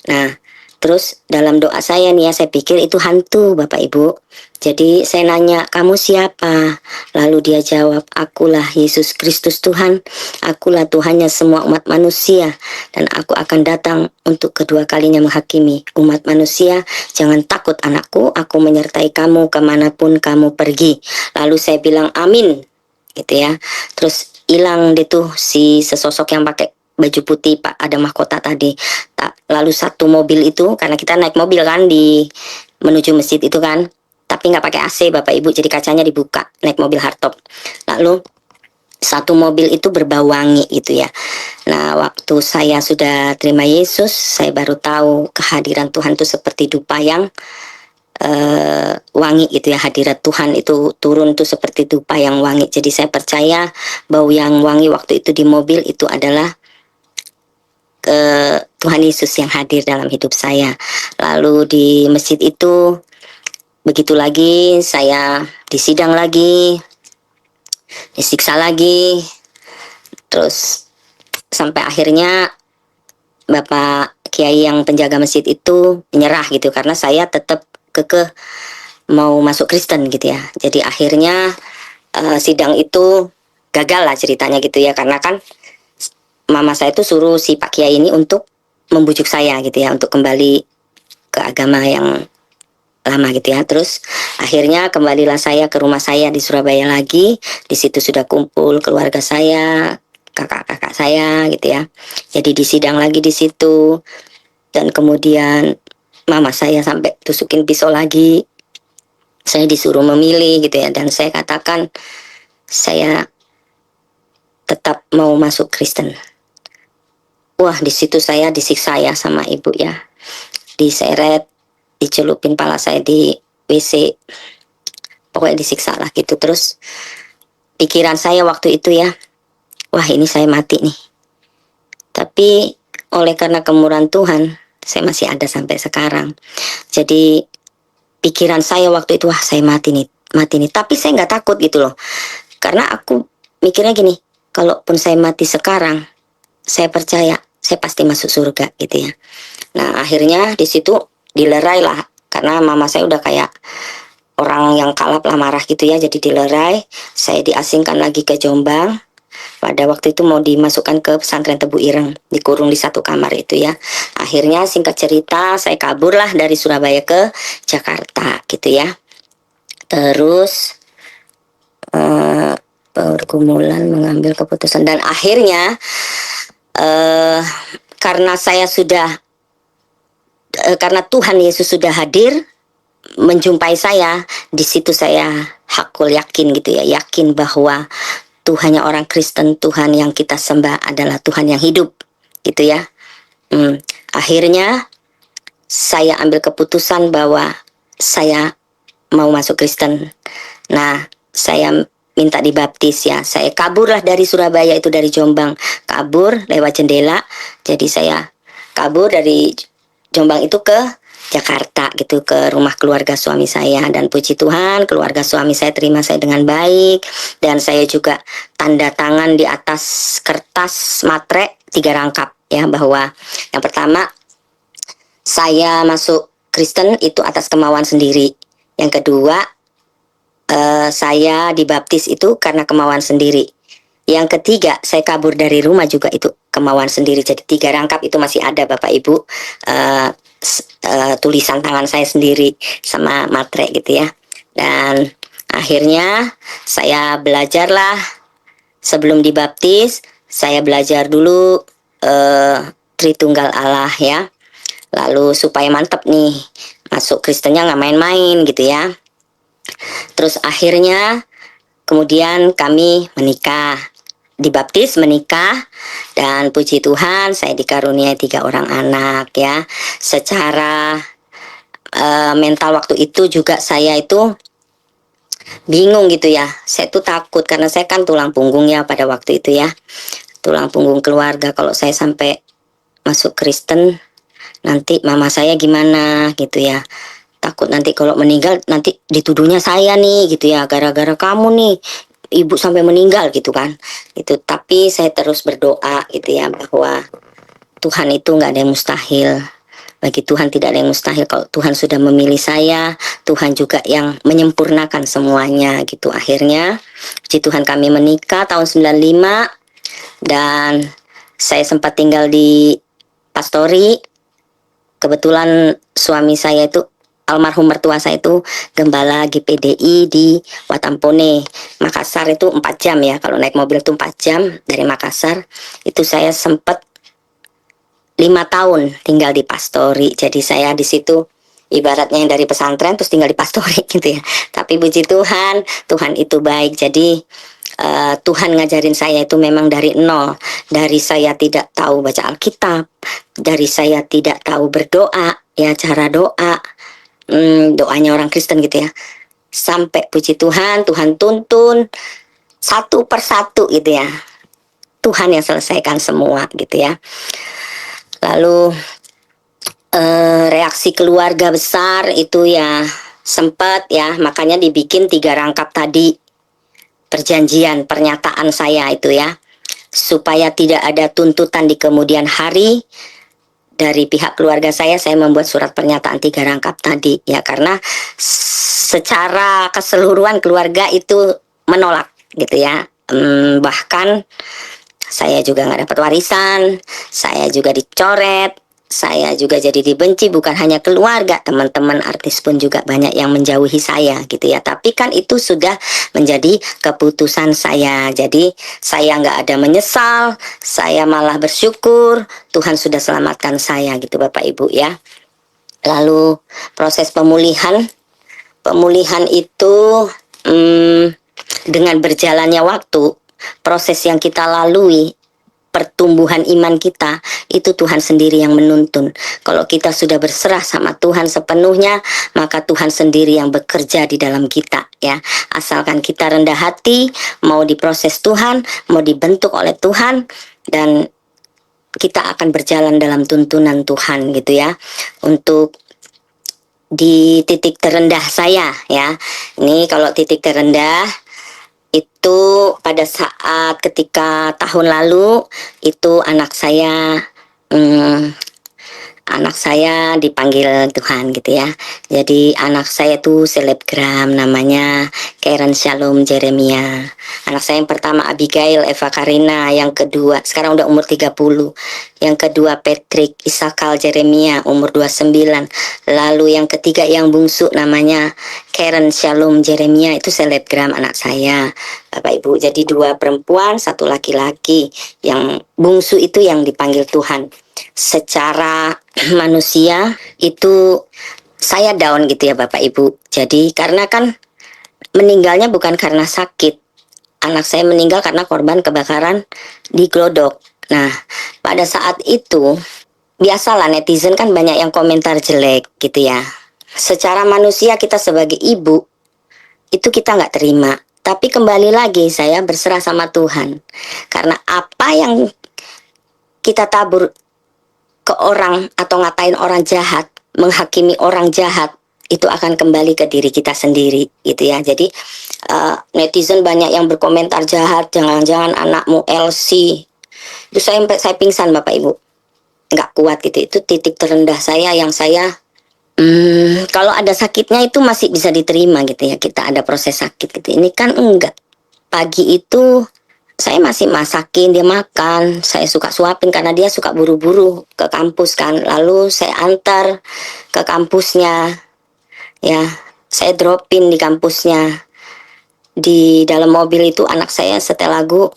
Speaker 3: Nah, terus dalam doa saya nih ya, saya pikir itu hantu Bapak Ibu. Jadi saya nanya, "Kamu siapa?" Lalu dia jawab, "Akulah Yesus Kristus Tuhan. Akulah Tuhannya semua umat manusia. Dan aku akan datang untuk kedua kalinya menghakimi umat manusia. Jangan takut anakku, aku menyertai kamu kemanapun kamu pergi." Lalu saya bilang, "Amin." Gitu ya. Terus hilang deh tuh si sesosok yang pakai baju putih, Pak, ada mahkota tadi. Lalu satu mobil itu, karena kita naik mobil kan di menuju masjid itu kan, tapi nggak pakai AC Bapak Ibu, jadi kacanya dibuka, naik mobil hardtop. Lalu satu mobil itu berbau wangi gitu ya. Nah, waktu saya sudah terima Yesus, saya baru tahu kehadiran Tuhan itu seperti dupa yang wangi gitu ya. Hadirat Tuhan itu turun tuh seperti dupa yang wangi. Jadi saya percaya bau yang wangi waktu itu di mobil itu adalah Tuhan Yesus yang hadir dalam hidup saya. Lalu di masjid itu begitu lagi, saya disidang lagi, disiksa lagi, terus sampai akhirnya Bapak Kiai yang penjaga masjid itu menyerah gitu, karena saya tetap kekeh mau masuk Kristen gitu ya. Jadi akhirnya sidang itu gagal lah ceritanya gitu ya, karena kan mama saya itu suruh si Pak Kiai ini untuk membujuk saya gitu ya, untuk kembali ke agama yang lama gitu ya. Terus akhirnya kembalilah saya ke rumah saya di Surabaya lagi. Di situ sudah kumpul keluarga saya, kakak-kakak saya gitu ya. Jadi disidang lagi di situ. Dan kemudian mama saya sampai tusukin pisau lagi. Saya disuruh memilih gitu ya, dan saya katakan saya tetap mau masuk Kristen. Wah, di situ saya disiksa ya sama ibu ya. Diseret, dicelupin pala saya di WC. Pokoknya disiksa lah gitu. Terus pikiran saya waktu itu ya, wah ini saya mati nih. Tapi oleh karena kemurahan Tuhan, saya masih ada sampai sekarang. Jadi pikiran saya waktu itu, wah saya mati nih. Tapi saya nggak takut gitu loh. Karena aku mikirnya gini, kalaupun saya mati sekarang, saya percaya saya pasti masuk surga gitu ya. Nah, akhirnya di situ dilerai lah, karena mama saya udah kayak orang yang kalap lah, marah gitu ya. Jadi dilerai, saya diasingkan lagi ke Jombang. Pada waktu itu mau dimasukkan ke pesantren Tebu Ireng, dikurung di satu kamar itu ya. Akhirnya singkat cerita saya kabur lah dari Surabaya ke Jakarta gitu ya. Terus pergumulan mengambil keputusan, dan akhirnya karena saya sudah karena Tuhan Yesus sudah hadir menjumpai saya, di situ saya hakul yakin gitu ya, yakin bahwa Tuhannya orang Kristen, Tuhan yang kita sembah adalah Tuhan yang hidup gitu ya. Akhirnya saya ambil keputusan bahwa saya mau masuk Kristen. Nah, saya minta dibaptis ya. Saya kaburlah dari Surabaya itu, dari Jombang, kabur lewat jendela. Jadi saya kabur dari Jombang itu ke Jakarta gitu, ke rumah keluarga suami saya. Dan puji Tuhan, keluarga suami saya terima saya dengan baik, dan saya juga tanda tangan di atas kertas matre 3 rangkap ya, bahwa yang pertama saya masuk Kristen itu atas kemauan sendiri. Yang kedua, saya dibaptis itu karena kemauan sendiri. Yang ketiga, saya kabur dari rumah juga itu kemauan sendiri. Jadi 3 rangkap itu masih ada Bapak Ibu, tulisan tangan saya sendiri sama matre gitu ya. Dan akhirnya saya belajarlah, sebelum dibaptis saya belajar dulu Tritunggal Allah ya. Lalu supaya mantep nih, masuk Kristennya nggak main-main gitu ya. Terus akhirnya kemudian kami menikah, dibaptis, menikah, dan puji Tuhan saya dikaruniai 3 orang anak ya. Secara mental waktu itu juga saya itu bingung gitu ya. Saya tuh takut karena saya kan tulang punggung ya pada waktu itu ya, tulang punggung keluarga. Kalau saya sampai masuk Kristen, nanti mama saya gimana gitu ya. takut nanti kalau meninggal nanti dituduhnya saya nih gitu ya, gara-gara kamu nih ibu sampai meninggal gitu kan. Itu tapi saya terus berdoa gitu ya, bahwa Tuhan itu nggak ada yang mustahil. Bagi Tuhan tidak ada yang mustahil. Kalau Tuhan sudah memilih saya, Tuhan juga yang menyempurnakan semuanya gitu. Akhirnya puji Tuhan kami menikah tahun 95, dan saya sempat tinggal di Pastori. Kebetulan suami saya itu, almarhum mertua saya itu gembala GPDI di Watampone, Makassar. Itu 4 jam ya, kalau naik mobil itu 4 jam dari Makassar. Itu saya sempat 5 tahun tinggal di Pastori. Jadi saya di situ ibaratnya yang dari pesantren terus tinggal di Pastori gitu ya. Tapi puji Tuhan, Tuhan itu baik. Jadi Tuhan ngajarin saya itu memang dari nol. Dari saya tidak tahu baca Alkitab, dari saya tidak tahu berdoa ya, cara doa, doanya orang Kristen gitu ya, sampai puji Tuhan, Tuhan tuntun satu persatu gitu ya. Tuhan yang selesaikan semua gitu ya. Lalu reaksi keluarga besar itu ya sempat ya, makanya dibikin 3 rangkap tadi perjanjian, pernyataan saya itu ya, supaya tidak ada tuntutan di kemudian hari. Dari pihak keluarga saya membuat surat pernyataan 3 rangkap tadi ya, karena secara keseluruhan keluarga itu menolak gitu ya. Bahkan saya juga nggak dapat warisan, saya juga dicoret, saya juga jadi dibenci. Bukan hanya keluarga, teman-teman artis pun juga banyak yang menjauhi saya gitu ya. Tapi kan itu sudah menjadi keputusan saya. Jadi saya nggak ada menyesal, saya malah bersyukur Tuhan sudah selamatkan saya gitu Bapak Ibu ya. Lalu proses pemulihan itu dengan berjalannya waktu, proses yang kita lalui, pertumbuhan iman kita, itu Tuhan sendiri yang menuntun. Kalau kita sudah berserah sama Tuhan sepenuhnya, maka Tuhan sendiri yang bekerja di dalam kita ya. Asalkan kita rendah hati, mau diproses Tuhan, mau dibentuk oleh Tuhan, dan kita akan berjalan dalam tuntunan Tuhan gitu ya. Untuk di titik terendah saya ya, ini kalau titik terendah itu pada saat ketika tahun lalu itu anak saya dipanggil Tuhan gitu ya. Jadi anak saya tuh selebgram, namanya Karen Shalom Jeremia. Anak saya yang pertama Abigail Eva Karina, yang kedua sekarang udah umur 30, yang kedua Patrick Isakal Jeremia umur 29, lalu yang ketiga yang bungsu namanya Karen Shalom Jeremia, itu selebgram anak saya Bapak Ibu. Jadi 2 perempuan 1 laki-laki. Yang bungsu itu yang dipanggil Tuhan. Secara manusia itu saya down gitu ya Bapak Ibu. Jadi karena kan meninggalnya bukan karena sakit. Anak saya meninggal karena korban kebakaran di Glodok. Nah pada saat itu biasalah netizen kan banyak yang komentar jelek gitu ya. Secara manusia kita sebagai ibu itu kita nggak terima. Tapi kembali lagi saya berserah sama Tuhan. Karena apa yang kita tabur ke orang atau ngatain orang jahat, menghakimi orang jahat, itu akan kembali ke diri kita sendiri gitu ya. Jadi netizen banyak yang berkomentar jahat, jangan-jangan anakmu LC. Itu saya pingsan Bapak Ibu, nggak kuat gitu. Itu titik terendah saya, yang saya kalau ada sakitnya itu masih bisa diterima gitu ya, kita ada proses sakit gitu. Ini kan enggak. Pagi itu saya masih masakin dia makan, saya suka suapin karena dia suka buru-buru ke kampus kan. Lalu saya antar ke kampusnya ya, saya dropin di kampusnya. Di dalam mobil itu anak saya setel lagu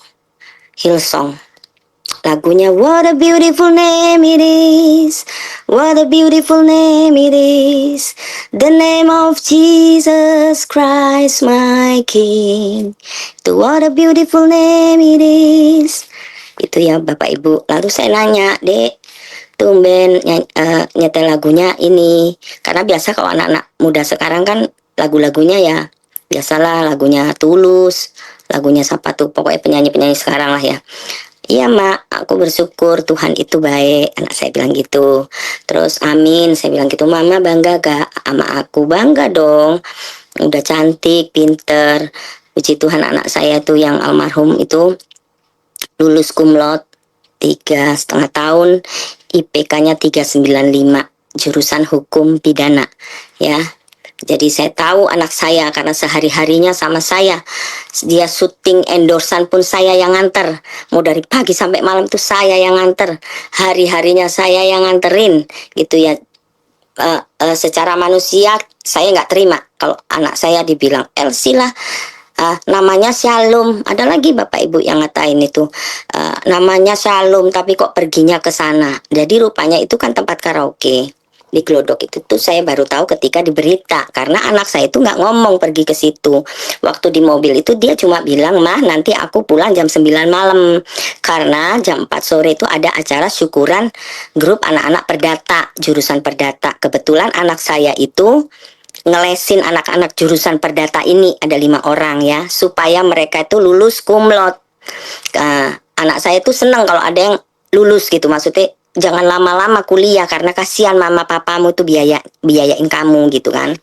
Speaker 3: Hillsong, lagunya What a beautiful name it is, what a beautiful name it is, the name of Jesus Christ my King. Itu what a beautiful name it is. Itu ya Bapak Ibu. Lalu saya nanya, Dek, tumben nyetel lagunya ini. Karena biasa kalau anak-anak muda sekarang kan lagu-lagunya ya biasalah lagunya Tulus, lagunya siapa tuh, pokoknya penyanyi-penyanyi sekarang lah ya. Iya mak, aku bersyukur Tuhan itu baik. Anak saya bilang gitu. Terus amin, saya bilang gitu. Mama bangga gak sama aku? Bangga dong. Udah cantik, pinter. Puji Tuhan anak saya tuh yang almarhum itu lulus cum laude 3,5 tahun. IPK-nya 395. Jurusan hukum pidana. Ya, jadi saya tahu anak saya karena sehari-harinya sama saya. Dia syuting endorsan pun saya yang nganter. Mau dari pagi sampai malam tuh saya yang nganter. Hari-harinya saya yang nganterin gitu ya. Secara manusia saya nggak terima kalau anak saya dibilang Elsie lah. Namanya Shalom. Ada lagi bapak ibu yang ngatain itu namanya Shalom tapi kok perginya ke sana. Jadi rupanya itu kan tempat karaoke di Glodok. Itu tuh saya baru tahu ketika diberita karena anak saya itu nggak ngomong pergi ke situ. Waktu di mobil itu dia cuma bilang, mah nanti aku pulang jam 9 malam karena jam 4 sore itu ada acara syukuran grup anak-anak perdata, jurusan perdata. Kebetulan anak saya itu ngelesin anak-anak jurusan perdata ini ada 5 orang ya supaya mereka itu lulus cum laude. Anak saya tuh seneng kalau ada yang lulus gitu, maksudnya jangan lama-lama kuliah karena kasihan mama papamu tuh biayain kamu gitu kan.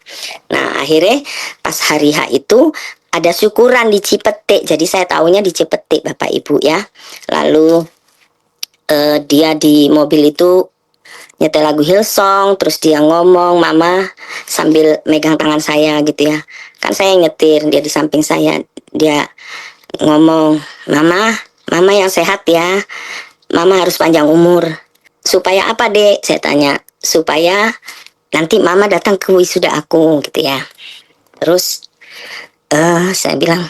Speaker 3: Nah akhirnya pas hari H itu ada syukuran di Cipete, jadi saya tahunya di Cipete bapak ibu ya. Lalu dia di mobil itu nyetel lagu Hillsong, terus dia ngomong mama sambil megang tangan saya gitu ya. Kan saya nyetir, dia di samping saya, dia ngomong, mama yang sehat ya, mama harus panjang umur. Supaya apa dek? Saya tanya. Supaya nanti mama datang ke wisuda aku gitu ya. Terus saya bilang,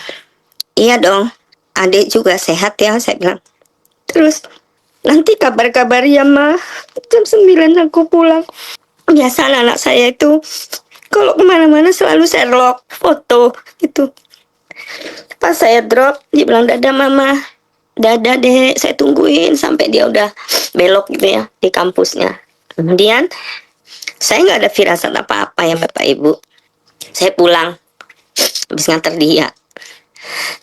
Speaker 3: iya dong, adik juga sehat ya, saya bilang. Terus nanti kabar-kabar ya ma, jam 9 aku pulang. Biasa anak saya itu kalau kemana-mana selalu Sherlock foto gitu. Pas saya drop, dia bilang dadah mama, dadah deh, saya tungguin sampai dia udah belok gitu ya di kampusnya. Kemudian saya nggak ada firasat apa-apa ya bapak ibu. Saya pulang habis nganter dia.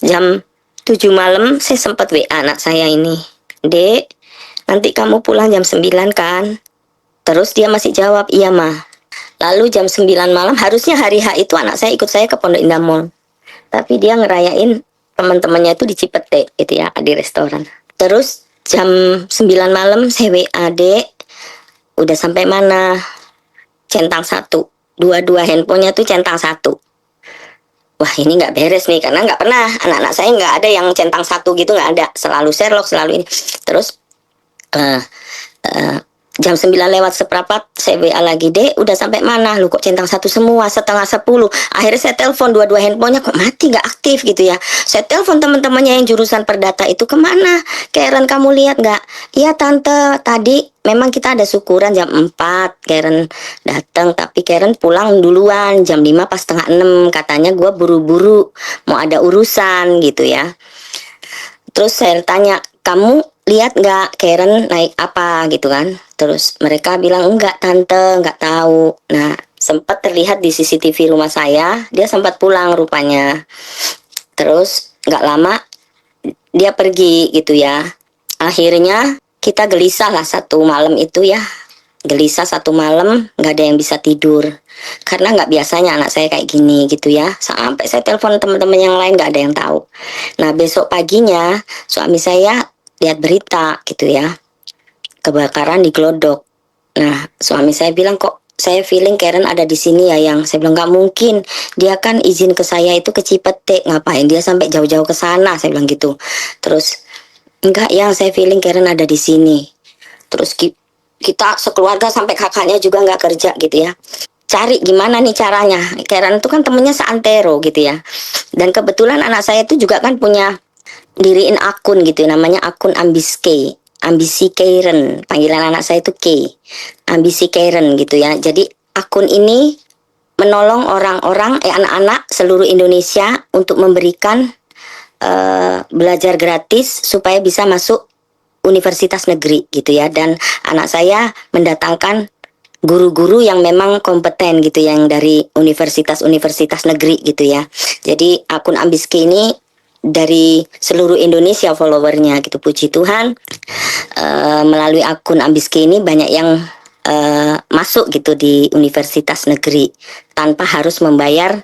Speaker 3: Jam 7 malam saya sempat WA anak saya ini, dek nanti kamu pulang jam 9 kan? Terus dia masih jawab iya mah. Lalu jam 9 malam, harusnya hari H itu anak saya ikut saya ke Pondok Indah Mall, tapi dia ngerayain teman-temannya itu di Cipete gitu ya, di restoran. Terus jam 9 malam saya WA, dek udah sampai mana? Centang 1. Dua-dua handphonenya tuh centang 1. Wah ini nggak beres nih, karena nggak pernah anak-anak saya nggak ada yang centang 1 gitu, nggak ada, selalu Sherlock, selalu ini. Terus jam 9 lewat seperempat saya WA lagi, dek udah sampai mana? Lu kok centang 1 semua, setengah 10. Akhirnya saya telepon dua-dua handphonenya kok mati, nggak aktif gitu ya. Saya telepon teman-temannya yang jurusan perdata itu, kemana? Karen kamu lihat nggak? Iya tante, tadi memang kita ada syukuran jam 4, Karen datang, tapi Karen pulang duluan jam 5 pas setengah 6, katanya gue buru-buru mau ada urusan gitu ya. Terus saya tanya, kamu lihat nggak Karen naik apa gitu kan? Terus mereka bilang enggak tante, nggak tahu. Nah sempat terlihat di CCTV rumah saya, dia sempat pulang rupanya. Terus nggak lama dia pergi gitu ya. Akhirnya kita gelisah lah satu malam itu ya. Gelisah satu malam, nggak ada yang bisa tidur. Karena nggak biasanya anak saya kayak gini gitu ya. Sampai saya telepon teman-teman yang lain nggak ada yang tahu. Nah besok paginya suami saya lihat berita gitu ya, kebakaran di Glodok. Nah suami saya bilang, kok saya feeling Karen ada di sini ya yang. Saya bilang nggak mungkin, dia kan izin ke saya itu ke Cipete, ngapain dia sampai jauh-jauh ke sana, saya bilang gitu. Terus enggak yang, saya feeling Karen ada di sini. Terus kita sekeluarga sampai kakaknya juga nggak kerja gitu ya, cari gimana nih caranya. Karen itu kan temennya seantero gitu ya, dan kebetulan anak saya itu juga kan punya diriin akun gitu, namanya akun Ambisi Karen, panggilan anak saya itu K, Ambisi Karen gitu ya. Jadi akun ini menolong orang-orang anak-anak seluruh Indonesia untuk memberikan belajar gratis supaya bisa masuk universitas negeri gitu ya. Dan anak saya mendatangkan guru-guru yang memang kompeten gitu, yang dari universitas-universitas negeri gitu ya. Jadi akun Ambiski ini dari seluruh Indonesia followernya gitu. Puji Tuhan, melalui akun Ambiske ini banyak yang masuk gitu di universitas negeri tanpa harus membayar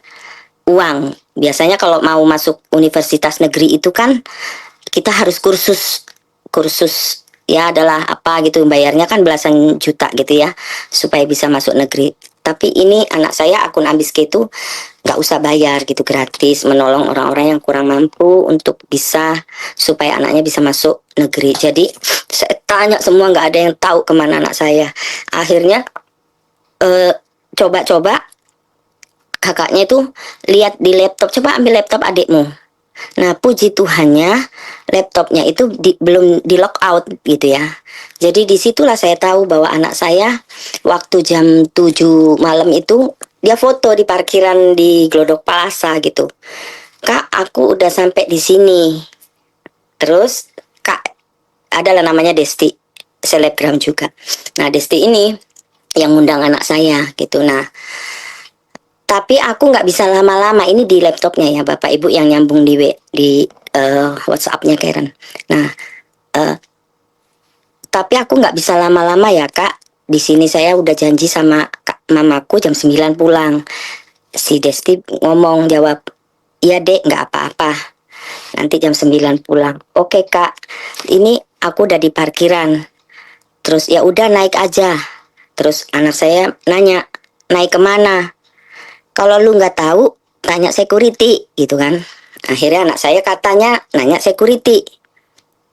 Speaker 3: uang. Biasanya kalau mau masuk universitas negeri itu kan kita harus kursus ya, adalah apa gitu, bayarnya kan belasan juta gitu ya supaya bisa masuk negeri. Tapi ini anak saya, akun Ambiske itu nggak usah bayar gitu, gratis, menolong orang-orang yang kurang mampu untuk bisa, supaya anaknya bisa masuk negeri. Jadi saya tanya semua, nggak ada yang tahu kemana anak saya. Akhirnya coba-coba kakaknya itu lihat di laptop, coba ambil laptop adikmu. Nah, puji Tuhannya laptopnya itu belum di lock out gitu ya. Jadi disitulah saya tahu bahwa anak saya waktu jam 7 malam itu dia foto di parkiran di Glodok Plaza gitu. Kak, aku udah sampai di sini. Terus Kak, adalah namanya Desti, selebgram juga. Nah, Desti ini yang ngundang anak saya gitu. Nah, tapi aku nggak bisa lama-lama, ini di laptopnya ya Bapak Ibu yang nyambung di WhatsApp-nya Karen. Nah, tapi aku nggak bisa lama-lama ya Kak. Di sini saya udah janji sama mamaku jam 9 pulang. Si Desti ngomong, jawab, iya Dek, nggak apa-apa. Nanti jam 9 pulang. Oke Kak, ini aku udah di parkiran. Terus ya udah naik aja. Terus anak saya nanya, naik kemana? Kalau lu nggak tahu, tanya security gitu kan. Akhirnya anak saya katanya nanya security.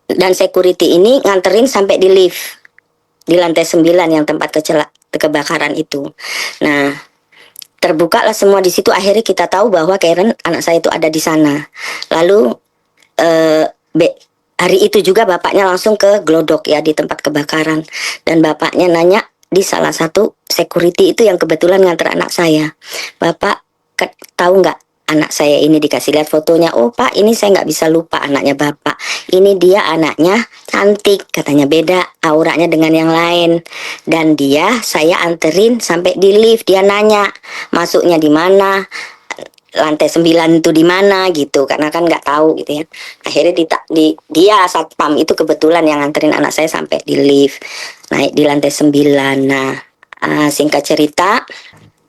Speaker 3: Dan security ini nganterin sampai di lift. Di lantai 9 yang tempat kebakaran itu. Nah, terbuka lah semua di situ. Akhirnya kita tahu bahwa Karen, anak saya itu ada di sana. Lalu hari itu juga bapaknya langsung ke Glodok ya, di tempat kebakaran. Dan bapaknya nanya di salah satu security itu yang kebetulan nganter anak saya. Bapak tahu nggak anak saya ini? Dikasih lihat fotonya. Oh Pak, ini saya nggak bisa lupa anaknya Bapak. Ini dia anaknya, cantik katanya, beda auranya dengan yang lain. Dan dia saya anterin sampai di lift. Dia nanya masuknya di mana, lantai 9 itu di mana gitu, karena kan nggak tahu gitu ya. Akhirnya dia satpam itu kebetulan yang nganterin anak saya sampai di lift, naik di lantai 9. Nah, singkat cerita,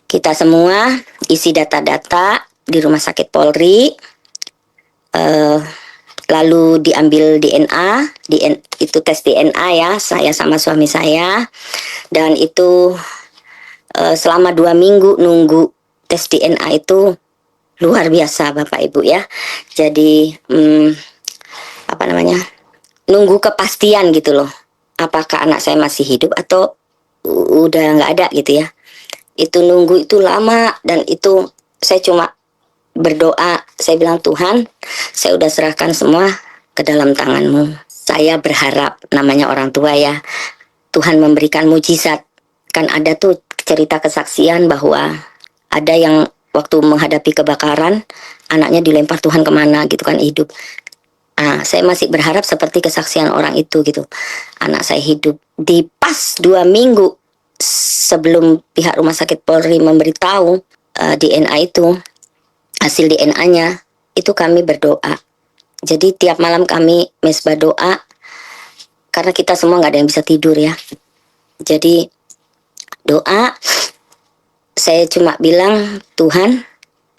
Speaker 3: kita semua isi data-data di rumah sakit Polri, lalu diambil DNA, itu tes DNA ya, saya sama suami saya, dan itu selama 2 minggu nunggu tes DNA itu luar biasa Bapak Ibu ya. Jadi nunggu kepastian gitu loh, apakah anak saya masih hidup atau udah nggak ada gitu ya. Itu nunggu itu lama, dan itu saya cuma berdoa. Saya bilang, Tuhan, saya udah serahkan semua ke dalam tangan-Mu. Saya berharap, namanya orang tua ya, Tuhan memberikan mujizat. Kan ada tuh cerita kesaksian bahwa ada yang waktu menghadapi kebakaran, anaknya dilempar Tuhan kemana gitu kan, hidup. Saya masih berharap seperti kesaksian orang itu gitu. Anak saya hidup. Di pas 2 minggu sebelum pihak rumah sakit Polri memberitahu DNA itu, hasil DNA-nya, itu kami berdoa. Jadi tiap malam kami mesbah doa, karena kita semua nggak ada yang bisa tidur ya. Jadi doa, saya cuma bilang, Tuhan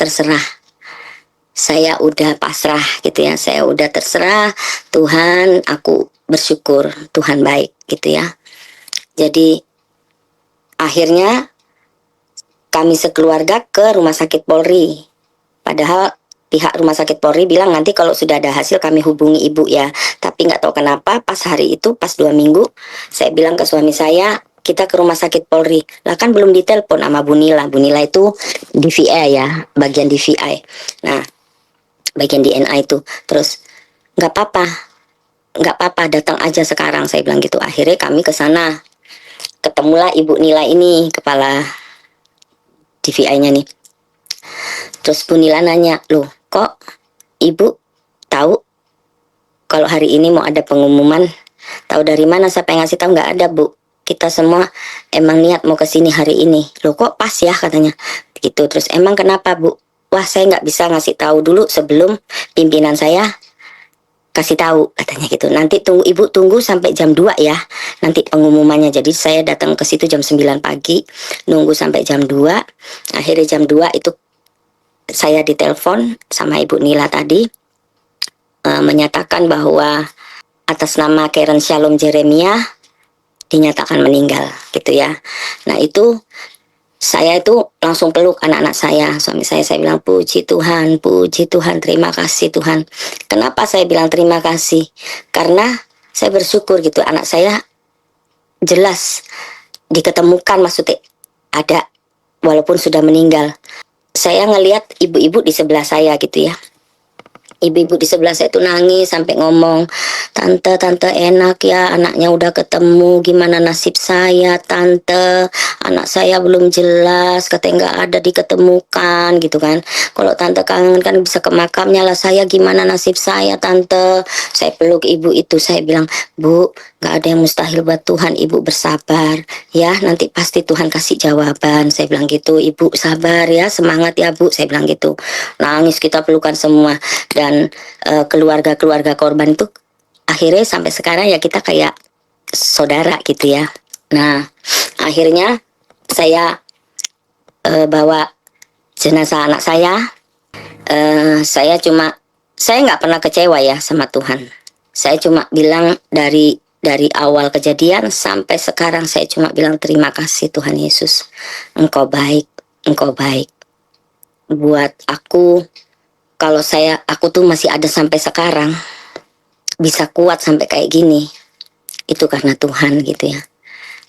Speaker 3: terserah. Saya udah pasrah gitu ya. Saya udah terserah. Tuhan, aku bersyukur. Tuhan baik gitu ya. Jadi akhirnya kami sekeluarga ke rumah sakit Polri. Padahal pihak rumah sakit Polri bilang nanti kalau sudah ada hasil kami hubungi ibu ya. Tapi nggak tahu kenapa pas hari itu, pas 2 minggu, saya bilang ke suami saya, kita ke rumah sakit Polri. Lah kan belum ditelepon sama Bu Nila. Bu Nila itu DVI ya, bagian DVI. Nah, bagian DNA itu. Terus nggak apa-apa, datang aja sekarang, saya bilang gitu. Akhirnya kami ke sana. Ketemulah Ibu Nila ini, kepala DVI-nya nih. Terus Bu Nila nanya, loh kok Ibu tahu kalau hari ini mau ada pengumuman? Tahu dari mana? Siapa yang ngasih tahu? Nggak ada Bu. Kita semua emang niat mau ke sini hari ini. Loh kok pas ya katanya. Gitu. Terus emang kenapa Bu? wah saya nggak bisa ngasih tahu dulu sebelum pimpinan saya kasih tahu, katanya gitu. Nanti tunggu ibu, tunggu sampai jam 2 ya, nanti pengumumannya. Jadi saya datang ke situ jam 9 pagi, nunggu sampai jam 2. Akhirnya jam 2 itu saya ditelepon sama Ibu Nila tadi, menyatakan bahwa atas nama Karen Shalom Jeremia dinyatakan meninggal gitu ya. Nah itu saya itu langsung peluk anak-anak saya, suami saya bilang puji Tuhan, terima kasih Tuhan. Kenapa saya bilang terima kasih? Karena saya bersyukur gitu, anak saya jelas diketemukan, maksudnya ada walaupun sudah meninggal. Saya ngelihat ibu-ibu di sebelah saya gitu ya. Ibu-ibu di sebelah saya itu nangis sampai ngomong, tante enak ya anaknya udah ketemu, gimana nasib saya tante, anak saya belum jelas, katanya nggak ada diketemukan gitu kan. Kalau tante kangen kan bisa ke makamnya lah, saya gimana nasib saya tante. Saya peluk ibu itu, saya bilang, Bu, nggak ada yang mustahil buat Tuhan, ibu bersabar ya, nanti pasti Tuhan kasih jawaban. Saya bilang gitu, ibu sabar ya, semangat ya Bu, saya bilang gitu. Nangis kita pelukan semua. Dan keluarga-keluarga korban itu akhirnya sampai sekarang ya kita kayak saudara gitu ya. Nah akhirnya saya bawa jenazah anak saya. Saya nggak pernah kecewa ya sama Tuhan. Saya cuma bilang dari awal kejadian sampai sekarang saya cuma bilang terima kasih Tuhan Yesus, Engkau baik buat aku. Kalau aku tuh masih ada sampai sekarang, bisa kuat sampai kayak gini, itu karena Tuhan gitu ya.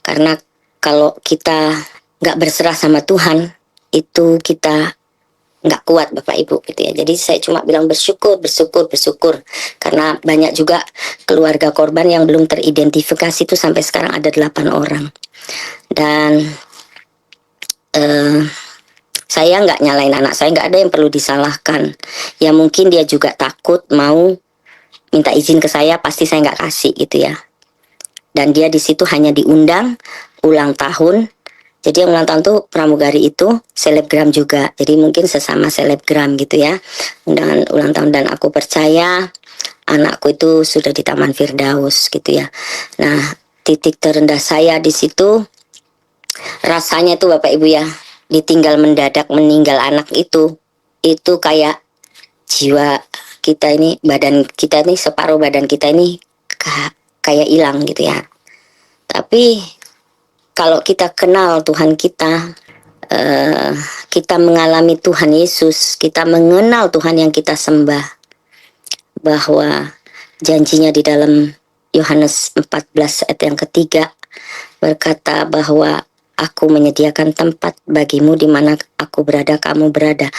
Speaker 3: Karena kalau kita nggak berserah sama Tuhan, itu kita nggak kuat Bapak Ibu gitu ya. Jadi saya cuma bilang bersyukur. Karena banyak juga keluarga korban yang belum teridentifikasi itu sampai sekarang ada 8 orang. Dan saya nggak nyalain anak saya, nggak ada yang perlu disalahkan. Ya mungkin dia juga takut mau minta izin ke saya, pasti saya nggak kasih gitu ya. Dan dia di situ hanya diundang ulang tahun. Jadi yang ulang tahun tuh pramugari itu selebgram juga. Jadi mungkin sesama selebgram gitu ya. Undangan ulang tahun, dan aku percaya anakku itu sudah di Taman Firdaus gitu ya. Nah titik terendah saya di situ rasanya tuh Bapak Ibu ya, ditinggal mendadak meninggal anak itu kayak jiwa kita ini, badan kita ini, separuh badan kita ini kayak hilang gitu ya. Tapi kalau kita kenal Tuhan kita, kita mengalami Tuhan Yesus, kita mengenal Tuhan yang kita sembah, bahwa janjinya di dalam Yohanes 14 ayat yang ketiga berkata bahwa aku menyediakan tempat bagimu, di mana aku berada, kamu berada.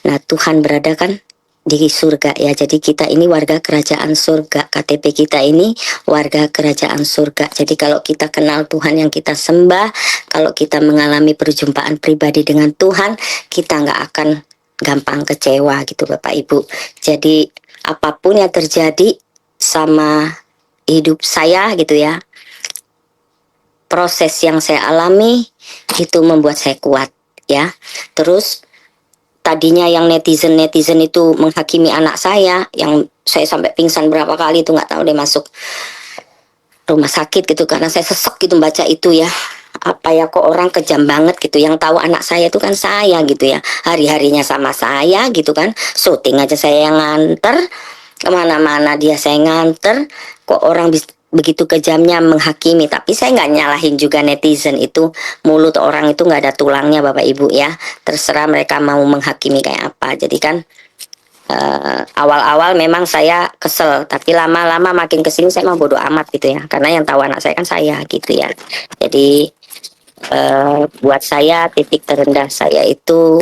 Speaker 3: Nah, Tuhan berada kan di surga ya. Jadi kita ini warga kerajaan surga. KTP kita ini warga kerajaan surga. Jadi kalau kita kenal Tuhan yang kita sembah, kalau kita mengalami perjumpaan pribadi dengan Tuhan, kita nggak akan gampang kecewa gitu Bapak Ibu. Jadi apapun yang terjadi sama hidup saya gitu ya, proses yang saya alami itu membuat saya kuat ya. Terus tadinya yang netizen itu menghakimi anak saya, yang saya sampai pingsan berapa kali itu, nggak tahu deh, masuk rumah sakit gitu karena saya sesek gitu baca itu ya. Apa ya, kok orang kejam banget gitu, yang tahu anak saya itu kan saya gitu ya, hari-harinya sama saya gitu kan, syuting aja saya yang nganter, kemana-mana dia saya nganter, kok orang begitu kejamnya menghakimi. Tapi saya nggak nyalahin juga netizen itu, mulut orang itu nggak ada tulangnya Bapak Ibu ya, terserah mereka mau menghakimi kayak apa. Jadi kan awal-awal memang saya kesel, tapi lama-lama makin kesini saya mau bodo amat gitu ya, karena yang tahu anak saya kan saya gitu ya. Jadi buat saya titik terendah saya itu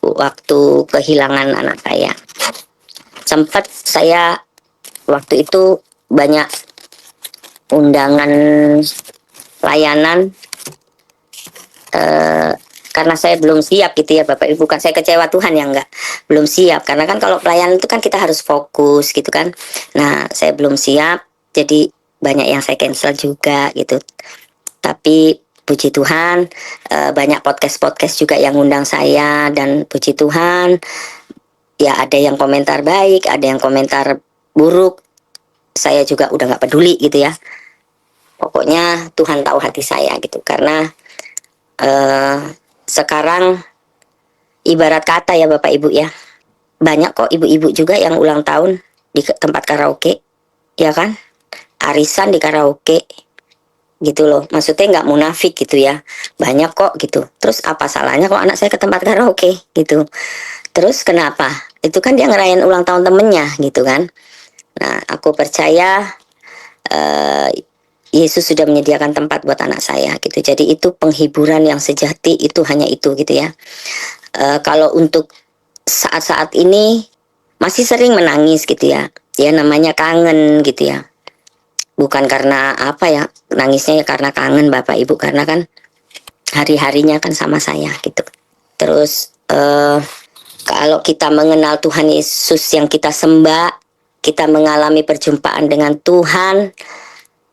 Speaker 3: waktu kehilangan anak saya. Sempat saya waktu itu banyak undangan layanan, karena saya belum siap gitu ya Bapak Ibu. Bukan saya kecewa Tuhan ya, enggak, belum siap, karena kan kalau pelayanan itu kan kita harus fokus gitu kan. Nah saya belum siap, jadi banyak yang saya cancel juga gitu. Tapi puji Tuhan, banyak podcast juga yang ngundang saya, dan puji Tuhan ya ada yang komentar baik, ada yang komentar buruk. Saya juga udah nggak peduli gitu ya. Pokoknya Tuhan tahu hati saya gitu, karena sekarang ibarat kata ya Bapak Ibu ya, banyak kok ibu-ibu juga yang ulang tahun di tempat karaoke, ya kan? Arisan di karaoke gitu loh, maksudnya nggak munafik gitu ya, banyak kok gitu. Terus apa salahnya kalau anak saya ke tempat karaoke gitu? Terus kenapa? Itu kan dia ngerayain ulang tahun temennya gitu kan. Nah, aku percaya Yesus sudah menyediakan tempat buat anak saya gitu. Jadi itu penghiburan yang sejati, itu hanya itu gitu ya. Kalau untuk saat-saat ini masih sering menangis gitu ya. Ya namanya kangen gitu ya. Bukan karena apa ya, nangisnya ya karena kangen Bapak Ibu, karena kan hari-harinya kan sama saya gitu. Terus kalau kita mengenal Tuhan Yesus yang kita sembah, kita mengalami perjumpaan dengan Tuhan,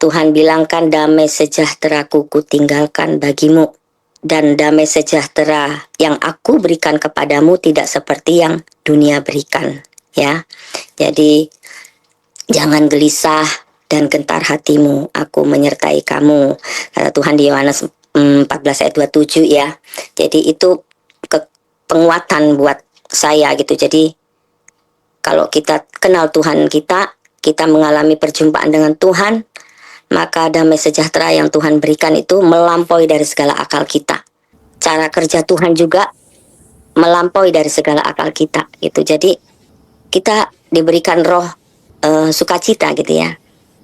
Speaker 3: Tuhan bilang kan, damai sejahteraku kutinggalkan bagimu, dan damai sejahtera yang aku berikan kepadamu tidak seperti yang dunia berikan, ya. Jadi jangan gelisah dan gentar hatimu, aku menyertai kamu, kata Tuhan di Yohanes 14 ayat 27 ya. Jadi itu penguatan buat saya gitu. Jadi kalau kita kenal Tuhan kita mengalami perjumpaan dengan Tuhan, maka damai sejahtera yang Tuhan berikan itu melampaui dari segala akal kita. Cara kerja Tuhan juga melampaui dari segala akal kita gitu. Jadi kita diberikan roh sukacita gitu ya.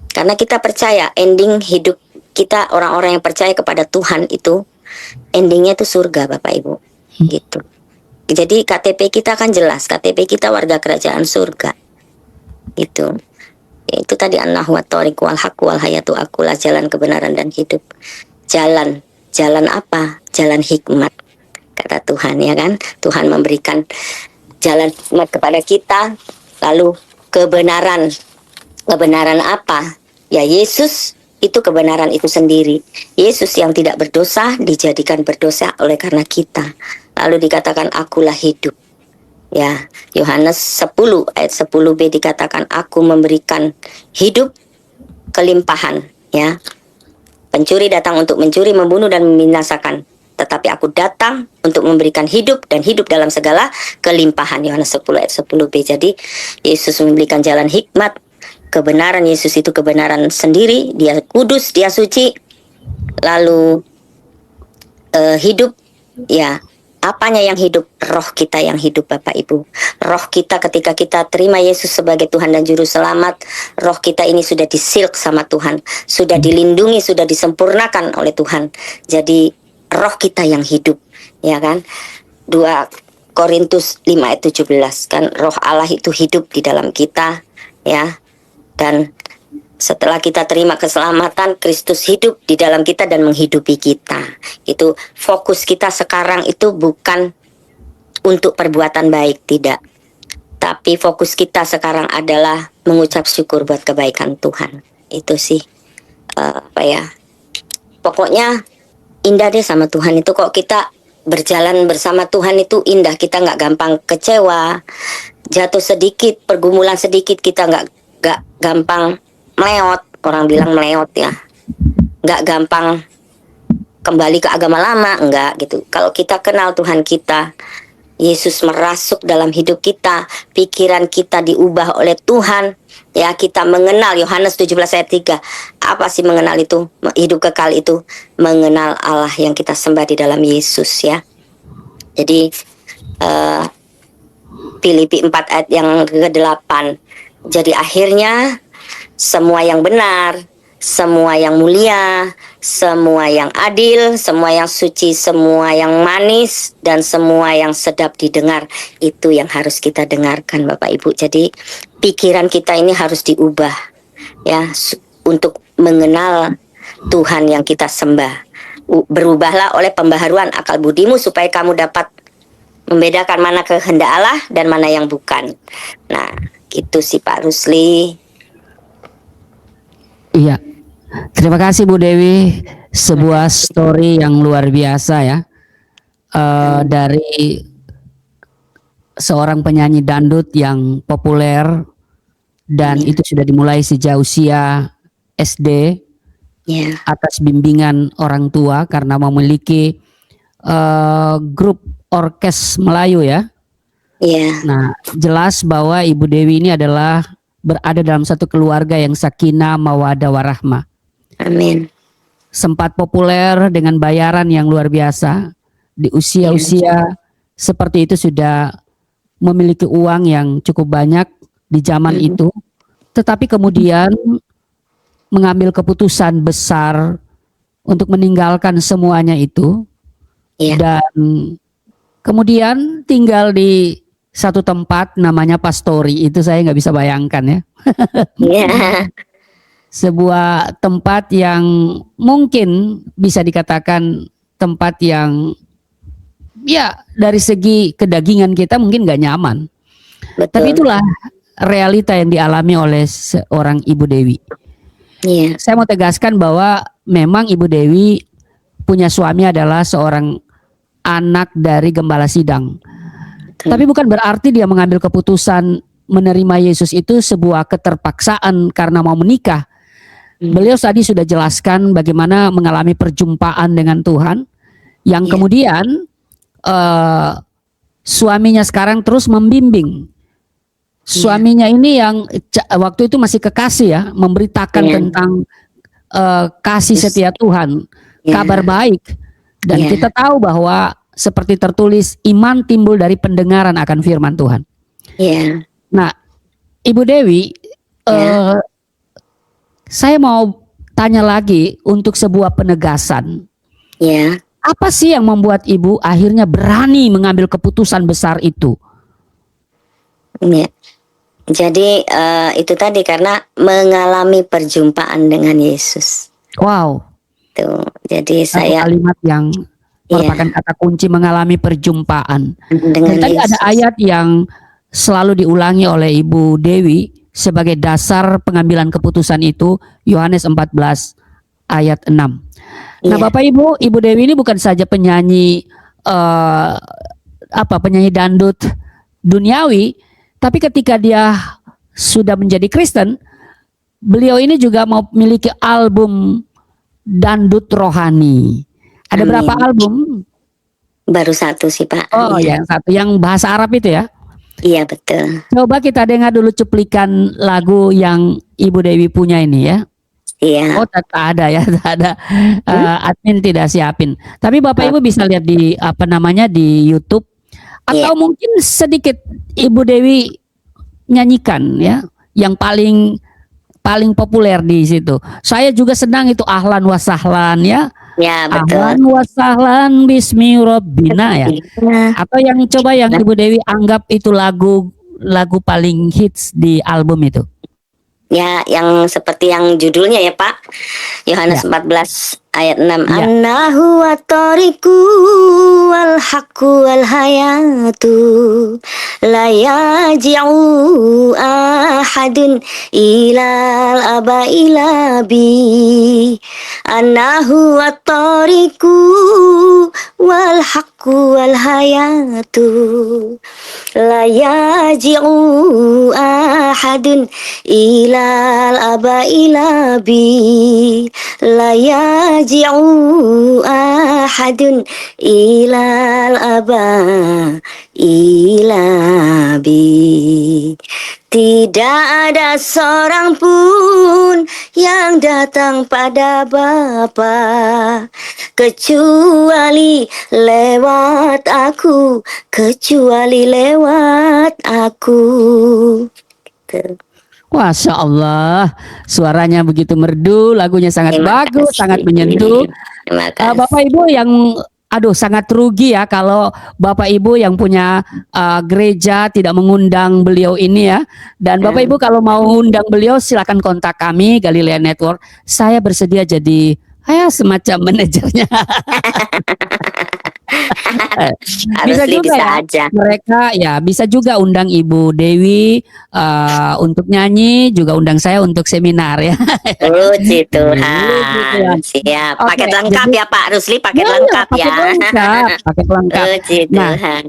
Speaker 3: Karena kita percaya ending hidup kita, orang-orang yang percaya kepada Tuhan itu endingnya itu surga Bapak Ibu gitu. Jadi KTP kita kan jelas, KTP kita warga kerajaan surga gitu. Itu tadi An-Nahwu wat-Thariq wal Haqq wal Hayatu, akulah jalan kebenaran dan hidup. Jalan apa? Jalan hikmat, kata Tuhan ya kan. Tuhan memberikan jalan hikmat kepada kita. Lalu kebenaran apa? Ya Yesus itu kebenaran itu sendiri. Yesus yang tidak berdosa dijadikan berdosa oleh karena kita. Lalu dikatakan akulah hidup. Ya, Yohanes 10 ayat 10b dikatakan aku memberikan hidup kelimpahan, ya. Pencuri datang untuk mencuri, membunuh dan membinasakan, tetapi aku datang untuk memberikan hidup dan hidup dalam segala kelimpahan. Yohanes 10 ayat 10b. Jadi Yesus memberikan jalan hikmat, kebenaran. Yesus itu kebenaran sendiri, dia kudus, dia suci. Lalu hidup, ya. Apanya yang hidup? Roh kita yang hidup Bapak Ibu. Roh kita ketika kita terima Yesus sebagai Tuhan dan Juru Selamat, roh kita ini sudah disilk sama Tuhan, sudah dilindungi, sudah disempurnakan oleh Tuhan. Jadi roh kita yang hidup, ya kan. 2 Korintus 5 ayat 17 kan, roh Allah itu hidup di dalam kita, ya. Dan setelah kita terima keselamatan, Kristus hidup di dalam kita dan menghidupi kita. Itu fokus kita sekarang itu bukan untuk perbuatan baik, tidak. Tapi fokus kita sekarang adalah mengucap syukur buat kebaikan Tuhan. Itu sih apa ya? Pokoknya indah deh sama Tuhan itu. Kok kita berjalan bersama Tuhan itu indah. Kita nggak gampang kecewa, jatuh sedikit, pergumulan sedikit kita nggak gampang meleot, orang bilang meleot ya, nggak gampang kembali ke agama lama, enggak gitu. Kalau kita kenal Tuhan kita, Yesus merasuk dalam hidup kita, pikiran kita diubah oleh Tuhan, ya kita mengenal. Yohanes 17 ayat 3, apa sih mengenal itu? Hidup kekal itu mengenal Allah yang kita sembah di dalam Yesus ya. Jadi Filipi 4 ayat yang ke-8, jadi akhirnya semua yang benar, semua yang mulia, semua yang adil, semua yang suci, semua yang manis, dan semua yang sedap didengar, itu yang harus kita dengarkan Bapak Ibu. Jadi pikiran kita ini harus diubah ya, untuk mengenal Tuhan yang kita sembah. Berubahlah oleh pembaharuan akal budimu supaya kamu dapat membedakan mana kehendak Allah dan mana yang bukan. Nah, gitu sih Pak Rusli.
Speaker 2: Iya, terima kasih Bu Dewi. sebuah story yang luar biasa ya, dari seorang penyanyi dangdut yang populer dan itu sudah dimulai sejak usia SD
Speaker 3: Ya,
Speaker 2: atas bimbingan orang tua karena memiliki grup orkes Melayu ya.
Speaker 3: ya,
Speaker 2: Nah, jelas bahwa Ibu Dewi ini adalah berada dalam satu keluarga yang sakinah, mawaddah, warahmah.
Speaker 3: amin.
Speaker 2: Sempat populer dengan bayaran yang luar biasa. Di usia-usia seperti itu sudah memiliki uang yang cukup banyak di zaman itu. Tetapi kemudian mengambil keputusan besar untuk meninggalkan semuanya itu.
Speaker 3: Ya,
Speaker 2: Dan kemudian tinggal di satu tempat namanya Pastori. Itu saya nggak bisa bayangkan ya.
Speaker 3: ya,
Speaker 2: Sebuah tempat yang mungkin bisa dikatakan tempat yang ya dari segi kedagingan kita mungkin nggak nyaman. Tapi
Speaker 3: betul.
Speaker 2: itulah realita yang dialami oleh seorang Ibu Dewi.
Speaker 3: Iya,
Speaker 2: Saya mau tegaskan bahwa memang Ibu Dewi punya suami adalah seorang anak dari gembala sidang.
Speaker 3: betul.
Speaker 2: Tapi bukan berarti dia mengambil keputusan menerima Yesus itu sebuah keterpaksaan karena mau menikah. Beliau tadi sudah jelaskan bagaimana mengalami perjumpaan dengan Tuhan yang
Speaker 3: Iya.
Speaker 2: kemudian suaminya sekarang terus membimbing. Suaminya ini yang waktu itu masih kekasih ya, memberitakan
Speaker 3: Iya.
Speaker 2: tentang kasih setia Tuhan,
Speaker 3: Iya.
Speaker 2: kabar baik. Dan
Speaker 3: Iya.
Speaker 2: kita tahu bahwa seperti tertulis iman timbul dari pendengaran akan firman Tuhan.
Speaker 3: Iya,
Speaker 2: Nah, Ibu Dewi,
Speaker 3: Ya.
Speaker 2: saya mau tanya lagi untuk sebuah penegasan.
Speaker 3: ya.
Speaker 2: Apa sih yang membuat Ibu akhirnya berani mengambil keputusan besar itu?
Speaker 3: Ya. Jadi itu tadi karena mengalami perjumpaan dengan Yesus.
Speaker 2: Wow,
Speaker 3: Tuh. Jadi
Speaker 2: satu
Speaker 3: saya
Speaker 2: kalimat yang
Speaker 3: Iya.
Speaker 2: merupakan kata kunci mengalami perjumpaan.
Speaker 3: dengan
Speaker 2: Dan tadi
Speaker 3: Yesus.
Speaker 2: ada ayat yang selalu diulangi oleh Ibu Dewi sebagai dasar pengambilan keputusan itu, Yohanes 14 ayat 6. Nah,
Speaker 3: Iya.
Speaker 2: Bapak Ibu, Ibu Dewi ini bukan saja penyanyi penyanyi dangdut duniawi, tapi ketika dia sudah menjadi Kristen, beliau ini juga mau memiliki album dangdut rohani. Ada
Speaker 3: Amin.
Speaker 2: berapa album?
Speaker 3: Baru satu sih Pak.
Speaker 2: Oh
Speaker 3: Iya.
Speaker 2: ya, yang satu yang bahasa Arab itu ya.
Speaker 3: Iya betul.
Speaker 2: Coba kita dengar dulu cuplikan lagu yang Ibu Dewi punya ini ya.
Speaker 3: Iya.
Speaker 2: Oh, tak ada ya, tak ada. Admin tidak siapin. Tapi Bapak Ibu bisa lihat di di YouTube atau mungkin sedikit Ibu Dewi nyanyikan ya, yang paling populer di situ. Saya juga senang itu Ahlan wa Sahlan ya.
Speaker 3: Ya betul.
Speaker 2: Ahlan wa Sahlan bismi rabbina ya.
Speaker 3: Iya.
Speaker 2: Atau yang coba yang Ibu Dewi anggap itu lagu paling hits di album itu.
Speaker 3: Ya, yang seperti yang judulnya ya Pak. Yohanes 14 ayat 6.
Speaker 2: Ya.
Speaker 3: Annahu at-tariqu wal haqqu wal hayatu la yaji'u ahadun ilal abaila bi. Annahu at-tariqu wal haqqu wal hayatu la yaji'u ahadun ilal abaila bi la yaji'u ahadun ilal abaila bi. Tidak ada seorang pun yang datang pada Bapa kecuali lewat aku, kecuali lewat aku.
Speaker 2: Masya Allah, suaranya begitu merdu, lagunya sangat
Speaker 3: Terima
Speaker 2: bagus,
Speaker 3: kasih.
Speaker 2: sangat menyentuh.
Speaker 3: Terima kasih.
Speaker 2: Bapak Ibu yang, sangat rugi ya kalau Bapak Ibu yang punya gereja tidak mengundang beliau ini ya. Dan Bapak Ibu kalau mau undang beliau silakan kontak kami Galilea Network. Saya bersedia jadi semacam manajernya. Bisa
Speaker 3: Harusly
Speaker 2: juga
Speaker 3: bisa
Speaker 2: ya.
Speaker 3: aja.
Speaker 2: Mereka ya bisa juga undang Ibu Dewi untuk nyanyi, juga undang saya untuk seminar ya.
Speaker 3: Puji
Speaker 2: Puji
Speaker 3: Tuhan.
Speaker 2: Tuhan.
Speaker 3: Siap.
Speaker 2: Oke,
Speaker 3: Paket lengkap
Speaker 2: jadi
Speaker 3: ya Pak Rusli,
Speaker 2: ya,
Speaker 3: paket
Speaker 2: ya,
Speaker 3: lengkap ya.
Speaker 2: paket lengkap, paket lengkap.
Speaker 3: Puji
Speaker 2: Nah,
Speaker 3: Tuhan.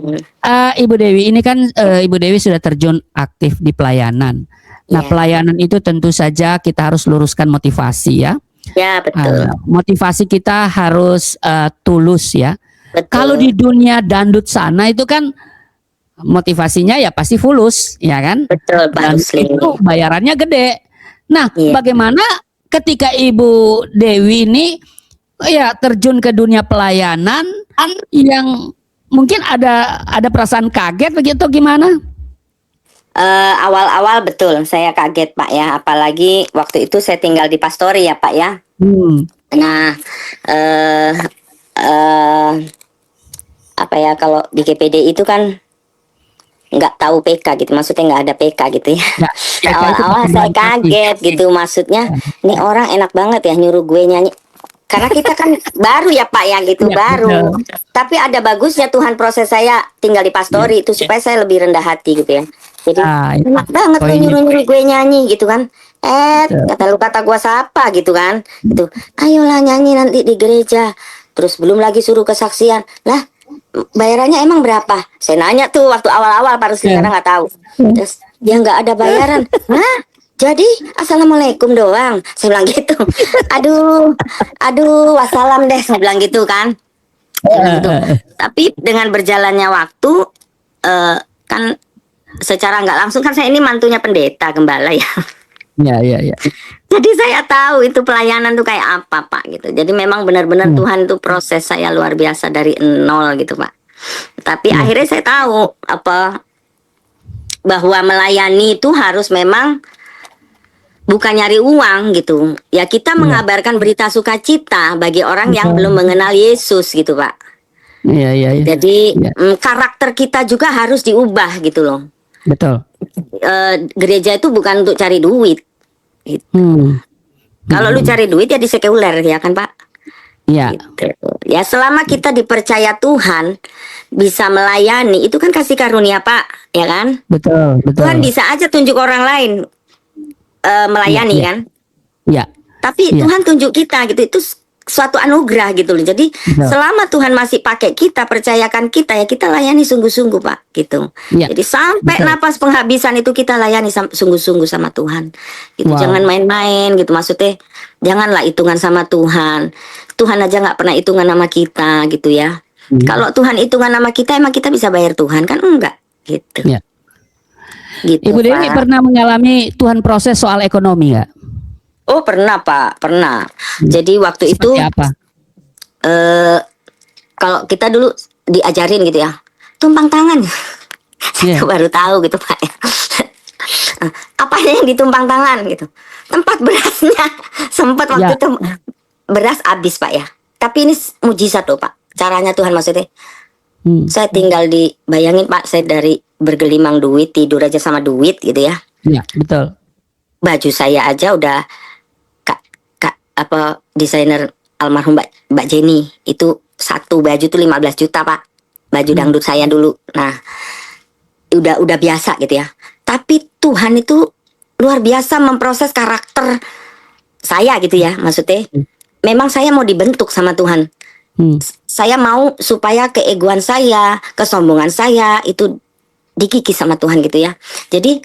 Speaker 2: Ibu Dewi ini kan Ibu Dewi sudah terjun aktif di pelayanan. Nah,
Speaker 3: Iya.
Speaker 2: pelayanan itu tentu saja kita harus luruskan motivasi ya.
Speaker 3: Ya, betul.
Speaker 2: Motivasi kita harus tulus ya. Kalau di
Speaker 3: Betul.
Speaker 2: dunia dangdut sana itu kan motivasinya ya pasti fulus, ya kan?
Speaker 3: Betul Pak
Speaker 2: Dan
Speaker 3: Rusli.
Speaker 2: itu bayarannya gede. Nah,
Speaker 3: Iya.
Speaker 2: bagaimana ketika Ibu Dewi ini ya terjun ke dunia pelayanan yang mungkin ada perasaan kaget begitu gimana?
Speaker 3: Awal-awal betul saya kaget Pak ya, apalagi waktu itu saya tinggal di Pastori ya Pak ya.
Speaker 2: Hmm.
Speaker 3: Nah, eh eh apa ya, kalau di GPD itu kan nggak tahu PK gitu, maksudnya nggak ada PK gitu ya.
Speaker 2: Ya, PK itu
Speaker 3: Awal-awal saya
Speaker 2: perguruan tinggi.
Speaker 3: kaget gitu, maksudnya ini orang enak banget ya nyuruh gue nyanyi. Karena kita kan baru ya Pak ya gitu,
Speaker 2: Ya,
Speaker 3: baru.
Speaker 2: betul.
Speaker 3: Tapi ada bagusnya Tuhan proses saya tinggal di Pastori itu supaya saya lebih rendah hati gitu ya. Jadi
Speaker 2: Itu
Speaker 3: enak banget tuh
Speaker 2: poinnya.
Speaker 3: nyuruh-nyuruh gue nyanyi gitu kan.
Speaker 2: Betul.
Speaker 3: Kata gua siapa gitu kan. Gitu. Ayolah nyanyi nanti di gereja. Terus belum lagi suruh kesaksian. Lah, bayarannya emang berapa? Saya nanya tuh waktu awal-awal Pak Rusli karena nggak tahu. Terus ya nggak ada bayaran. Hah? Jadi assalamualaikum doang. Saya bilang gitu. Aduh, wassalam deh. Saya bilang gitu kan. Saya bilang gitu. Tapi dengan berjalannya waktu, kan secara nggak langsung kan saya ini mantunya pendeta gembala ya.
Speaker 2: Ya.
Speaker 3: Jadi saya tahu itu pelayanan tuh kayak apa Pak gitu. Jadi memang benar-benar Tuhan tuh proses saya luar biasa dari nol gitu Pak. Tapi akhirnya saya tahu apa, bahwa melayani itu harus memang bukan nyari uang gitu. Ya kita mengabarkan berita sukacita bagi orang yang belum mengenal Yesus gitu Pak.
Speaker 2: Iya.
Speaker 3: Jadi
Speaker 2: Ya.
Speaker 3: karakter kita juga harus diubah gitu loh.
Speaker 2: Betul.
Speaker 3: Gereja itu bukan untuk cari duit. Gitu. Kalau lu cari duit ya di sekuler ya kan Pak.
Speaker 2: Ya.
Speaker 3: Gitu. Ya selama kita dipercaya Tuhan bisa melayani itu kan kasih karunia Pak, ya kan?
Speaker 2: Betul.
Speaker 3: Tuhan bisa aja tunjuk orang lain melayani
Speaker 2: Ya.
Speaker 3: kan?
Speaker 2: Ya.
Speaker 3: Tapi
Speaker 2: Ya.
Speaker 3: Tuhan tunjuk kita gitu, itu suatu anugerah gitu loh. Jadi selama Tuhan masih pakai kita, percayakan kita ya kita layani sungguh-sungguh Pak gitu.
Speaker 2: Ya.
Speaker 3: Jadi sampai
Speaker 2: Betul.
Speaker 3: napas penghabisan itu kita layani sungguh-sungguh sama Tuhan. Gitu.
Speaker 2: Wow.
Speaker 3: Jangan main-main gitu, maksudnya janganlah hitungan sama Tuhan. Tuhan aja nggak pernah hitungan sama kita gitu ya. Kalau Tuhan hitungan sama kita, emang kita bisa bayar Tuhan kan enggak gitu.
Speaker 2: Ya.
Speaker 3: Gitu,
Speaker 2: Ibu Dewi
Speaker 3: Pak.
Speaker 2: pernah mengalami Tuhan proses soal ekonomi nggak?
Speaker 3: Oh pernah Pak, pernah. Jadi waktu itu
Speaker 2: Seperti apa?
Speaker 3: kalau kita dulu diajarin gitu ya, tumpang tangan.
Speaker 2: Iya.
Speaker 3: Saya baru tahu gitu Pak. Apa yang ditumpang tangan gitu? Tempat berasnya. Sempat waktu
Speaker 2: Ya.
Speaker 3: itu beras habis Pak ya. Tapi ini mujizat loh Pak. Caranya Tuhan maksudnya. Saya tinggal bayangin Pak, saya dari bergelimang duit, tidur aja sama duit gitu ya.
Speaker 2: Ya, betul.
Speaker 3: Baju saya aja udah desainer almarhum Mbak Jenny itu satu baju tuh 15 juta Pak, baju dangdut saya dulu. Nah udah biasa gitu ya, tapi Tuhan itu luar biasa memproses karakter saya gitu ya, maksudnya memang saya mau dibentuk sama Tuhan. Saya mau supaya keegoan saya, kesombongan saya itu dikikis sama Tuhan gitu ya. Jadi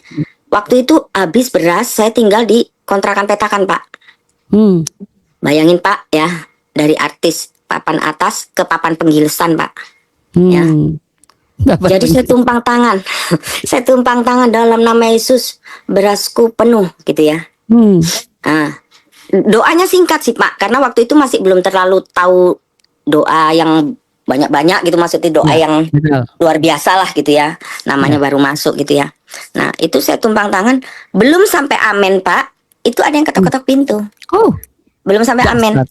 Speaker 3: waktu itu habis beras, saya tinggal di kontrakan petakan Pak. Bayangin Pak ya, dari artis papan atas ke papan penggilesan Pak. Ya. Jadi saya tumpang tangan, saya tumpang tangan dalam nama Yesus, berasku penuh gitu ya. Nah, doanya singkat sih Pak, karena waktu itu masih belum terlalu tahu doa yang banyak-banyak gitu, maksudnya doa yang luar biasa lah gitu ya, namanya baru masuk gitu ya. Nah itu saya tumpang tangan, belum sampai amin Pak, itu ada yang ketok-ketok pintu.
Speaker 2: Oh,
Speaker 3: belum sampai amin.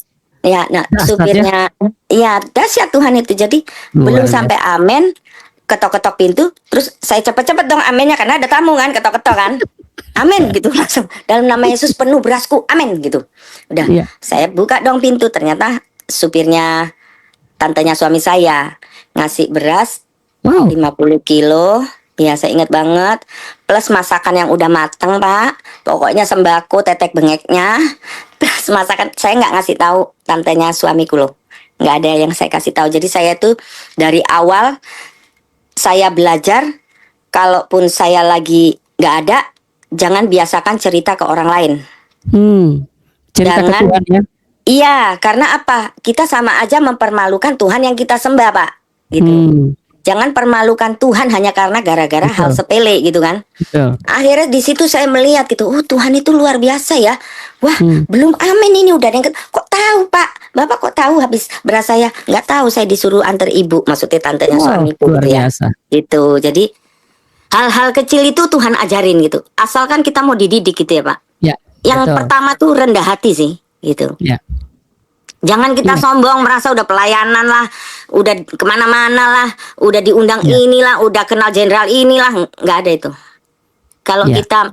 Speaker 3: Ya, nah supirnya, ya dahsyat Tuhan itu. Jadi belum sampai amin, ketok-ketok pintu, terus saya cepet-cepet dong aminnya karena ada tamu kan, ketok-ketok kan. Amin gitu langsung. Dalam nama Yesus penuh berasku, amin gitu. Udah, saya buka dong pintu, ternyata supirnya tantenya suami saya. ngasih beras
Speaker 2: Wow.
Speaker 3: 50 kilo. Ya, saya ingat banget. Plus masakan yang udah mateng, Pak. Pokoknya sembako tetek bengeknya. Plus masakan, saya nggak ngasih tahu tantenya suamiku loh. Nggak ada yang saya kasih tahu. Jadi saya tuh dari awal saya belajar, kalaupun saya lagi nggak ada, jangan biasakan cerita ke orang lain.
Speaker 2: Cerita ke
Speaker 3: Jangan.
Speaker 2: Tuhan ya.
Speaker 3: Iya, karena apa? Kita sama aja mempermalukan Tuhan yang kita sembah, Pak. Gitu. Jangan permalukan Tuhan hanya karena gara-gara
Speaker 2: Betul.
Speaker 3: hal sepele gitu kan.
Speaker 2: Betul.
Speaker 3: Akhirnya di situ saya melihat gitu, oh Tuhan itu luar biasa ya. Wah, belum amin ini udah ada yang kok tahu Pak? Bapak kok tahu habis beras saya? Nggak tahu, saya disuruh antar ibu, maksudnya tantenya
Speaker 2: Wow,
Speaker 3: suamiku
Speaker 2: luar
Speaker 3: gitu ya.
Speaker 2: biasa.
Speaker 3: Gitu. Jadi hal-hal kecil itu Tuhan ajarin gitu. Asalkan kita mau dididik gitu ya Pak.
Speaker 2: Ya.
Speaker 3: Yang
Speaker 2: betul.
Speaker 3: pertama tuh rendah hati sih gitu.
Speaker 2: Ya.
Speaker 3: Jangan kita
Speaker 2: Iya.
Speaker 3: sombong merasa udah pelayanan lah, udah kemana-mana lah, udah diundang
Speaker 2: Iya.
Speaker 3: inilah, udah kenal jenderal inilah, nggak ada itu. Kalau
Speaker 2: Iya.
Speaker 3: kita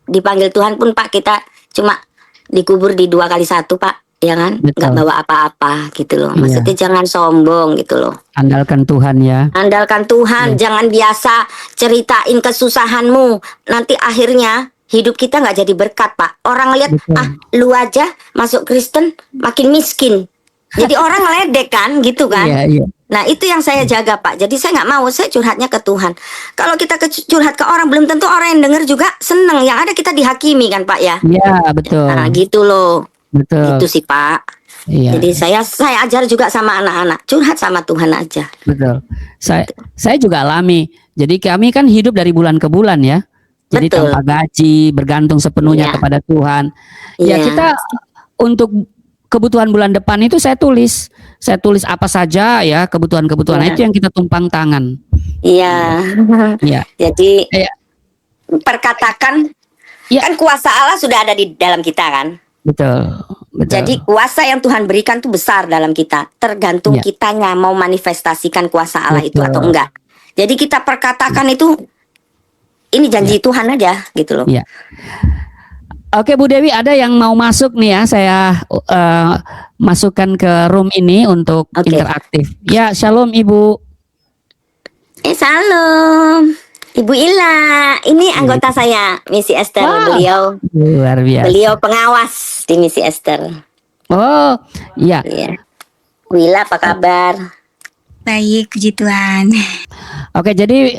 Speaker 3: dipanggil Tuhan pun Pak, kita cuma dikubur di 2x1 Pak, ya kan?
Speaker 2: Betul.
Speaker 3: Nggak bawa apa-apa gitu loh.
Speaker 2: Iya.
Speaker 3: Maksudnya jangan sombong gitu loh.
Speaker 2: Andalkan Tuhan ya.
Speaker 3: Andalkan Tuhan, jangan biasa ceritain kesusahanmu. Nanti akhirnya hidup kita nggak jadi berkat Pak. Orang lihat
Speaker 2: Betul.
Speaker 3: lu aja masuk Kristen makin miskin. Jadi orang ngeledek kan, gitu kan?
Speaker 2: Iya, iya.
Speaker 3: Nah itu yang saya jaga Pak. Jadi saya nggak mau, saya curhatnya ke Tuhan. Kalau kita curhat ke orang, belum tentu orang yang dengar juga seneng. Yang ada kita dihakimi kan Pak ya.
Speaker 2: Iya, betul.
Speaker 3: Nah gitu loh.
Speaker 2: Betul.
Speaker 3: Itu sih Pak.
Speaker 2: Iya.
Speaker 3: Jadi saya ajar juga sama anak-anak, curhat sama Tuhan aja.
Speaker 2: Betul. Saya juga alami. Jadi kami kan hidup dari bulan ke bulan ya. Jadi
Speaker 3: Betul.
Speaker 2: tanpa gaji, bergantung sepenuhnya
Speaker 3: Iya.
Speaker 2: kepada Tuhan. Ya
Speaker 3: Iya.
Speaker 2: kita untuk kebutuhan bulan depan itu saya tulis apa saja ya kebutuhan-kebutuhan
Speaker 3: Iya.
Speaker 2: itu yang kita tumpang tangan.
Speaker 3: Iya.
Speaker 2: Iya.
Speaker 3: Jadi
Speaker 2: Iya.
Speaker 3: perkatakan,
Speaker 2: Iya.
Speaker 3: kan kuasa Allah sudah ada di dalam kita kan.
Speaker 2: Betul. Betul.
Speaker 3: Jadi kuasa yang Tuhan berikan tuh besar dalam kita. Tergantung
Speaker 2: Iya.
Speaker 3: kitanya mau manifestasikan kuasa Allah itu
Speaker 2: Betul.
Speaker 3: atau enggak. Jadi kita perkatakan itu ini janji Tuhan aja gitu loh.
Speaker 2: Iya. Oke Bu Dewi, ada yang mau masuk nih ya, saya masukkan ke room ini untuk
Speaker 3: Oke.
Speaker 2: interaktif. Ya, shalom Ibu.
Speaker 3: Salam. Ibu Ila, ini anggota saya, Misi Esther.
Speaker 2: Wah. Luar biasa.
Speaker 3: Beliau pengawas di Misi Esther.
Speaker 2: Oh, iya.
Speaker 3: Iya. Bu Ila apa kabar?
Speaker 4: Baik, puji Tuhan.
Speaker 2: Oke, jadi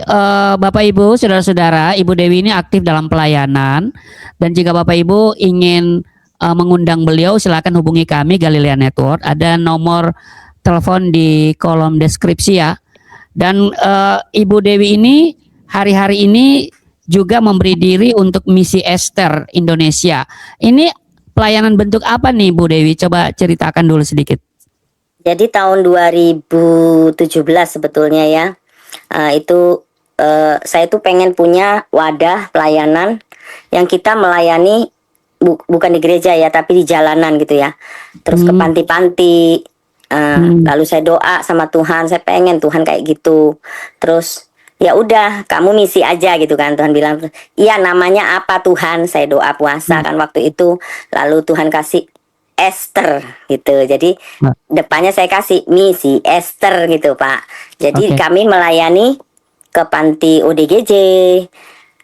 Speaker 2: Bapak Ibu, saudara-saudara, Ibu Dewi ini aktif dalam pelayanan, dan jika Bapak Ibu ingin mengundang beliau, silakan hubungi kami Galilea Network. Ada nomor telepon di kolom deskripsi ya. Dan Ibu Dewi ini hari-hari ini juga memberi diri untuk Misi Esther Indonesia. Ini pelayanan bentuk apa nih Bu Dewi? Coba ceritakan dulu sedikit.
Speaker 3: Jadi tahun 2017 sebetulnya ya, saya tuh pengen punya wadah pelayanan yang kita melayani bukan di gereja ya, tapi di jalanan gitu ya. Terus ke panti-panti, lalu saya doa sama Tuhan, saya pengen Tuhan kayak gitu. Terus ya udah, kamu misi aja gitu kan. Tuhan bilang, iya namanya apa Tuhan? Saya doa puasa kan waktu itu, lalu Tuhan kasih Esther gitu. Jadi depannya saya kasih Misi Esther gitu Pak. Jadi kami melayani ke panti ODGJ,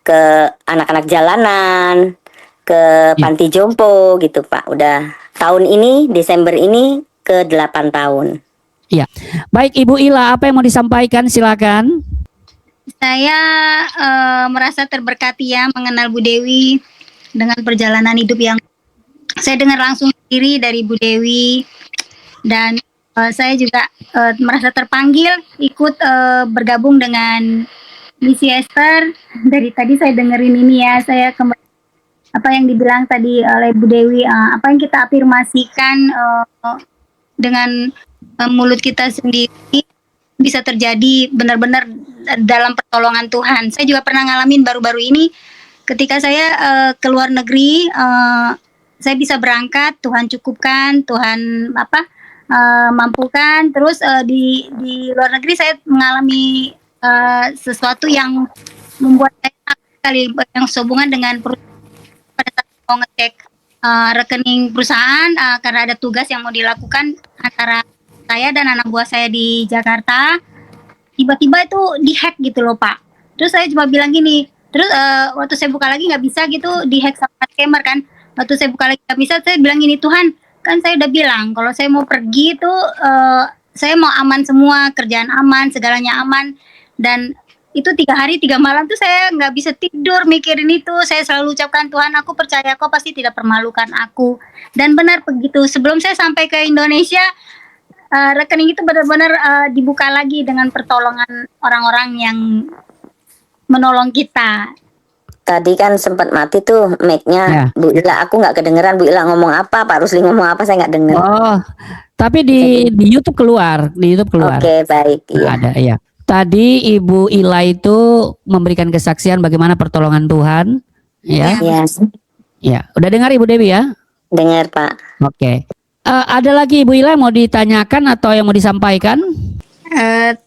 Speaker 3: ke anak-anak jalanan, ke panti jompo gitu Pak. Udah tahun ini, Desember ini ke 8 tahun.
Speaker 2: Iya. Baik Ibu Ila, apa yang mau disampaikan? Silakan.
Speaker 4: Saya merasa terberkati ya mengenal Bu Dewi dengan perjalanan hidup yang saya dengar langsung sendiri dari Bu Dewi, dan saya juga merasa terpanggil ikut bergabung dengan Misi Esther. Dari tadi saya dengerin ini ya, saya kembali apa yang dibilang tadi oleh Bu Dewi, apa yang kita afirmasikan dengan mulut kita sendiri bisa terjadi benar-benar dalam pertolongan Tuhan. Saya juga pernah ngalamin baru-baru ini ketika saya ke luar negeri. Saya bisa berangkat, Tuhan cukupkan, Tuhan mampukan. Terus di luar negeri saya mengalami sesuatu yang membuat saya sekali yang sehubungan dengan perusahaan. Pada saat mau ngecek rekening perusahaan, karena ada tugas yang mau dilakukan antara saya dan anak buah saya di Jakarta. tiba-tiba itu dihack gitu loh Pak. Terus saya cuma bilang gini, terus waktu saya buka lagi nggak bisa gitu, dihack sama scammer kan. Waktu saya buka lagi nggak bisa, saya bilang gini, Tuhan kan saya udah bilang kalau saya mau pergi itu saya mau aman semua, kerjaan aman, segalanya aman. Dan itu 3 hari 3 malam tuh saya nggak bisa tidur mikirin itu. Saya selalu ucapkan, Tuhan aku percaya kau pasti tidak permalukan aku. Dan benar begitu, sebelum saya sampai ke Indonesia, rekening itu benar-benar dibuka lagi dengan pertolongan orang-orang yang menolong kita.
Speaker 3: Tadi kan sempat mati tuh mic-nya,
Speaker 2: Ya.
Speaker 3: Bu Ila. Aku nggak kedengeran Bu Ila ngomong apa, Pak Rusli ngomong apa, saya nggak dengar.
Speaker 2: Oh, tapi di YouTube keluar, di YouTube keluar.
Speaker 3: Oke, baik. Iya.
Speaker 2: Ada, iya. Tadi Ibu Ila itu memberikan kesaksian bagaimana pertolongan Tuhan, ya.
Speaker 3: Iya,
Speaker 2: Ya, udah dengar Ibu Dewi ya?
Speaker 3: dengar Pak.
Speaker 2: Oke. Ada lagi Ibu Ila yang mau ditanyakan atau yang mau disampaikan?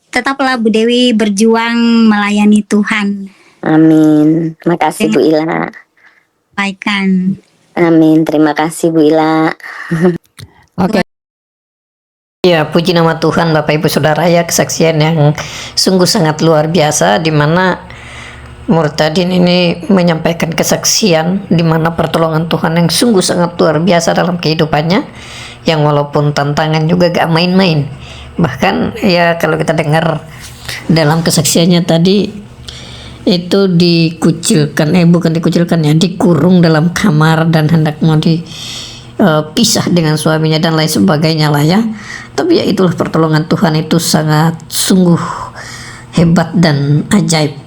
Speaker 4: Tetaplah Bu Dewi berjuang melayani Tuhan.
Speaker 3: Amin. Makasih Bu Ila.
Speaker 4: Sampaikan.
Speaker 3: Amin. Terima kasih Bu Ila.
Speaker 2: Oke.
Speaker 1: Ya, puji nama Tuhan Bapak Ibu Saudara ya, kesaksian yang sungguh sangat luar biasa di mana Murtadin ini menyampaikan kesaksian di mana pertolongan Tuhan yang sungguh sangat luar biasa dalam kehidupannya, yang walaupun tantangan juga gak main-main. Bahkan ya kalau kita dengar dalam kesaksiannya tadi itu dikucilkan, bukan dikucilkan ya, dikurung dalam kamar dan hendak mau pisah dengan suaminya dan lain sebagainya lah ya. Tapi ya itulah pertolongan Tuhan, itu sangat sungguh hebat dan ajaib.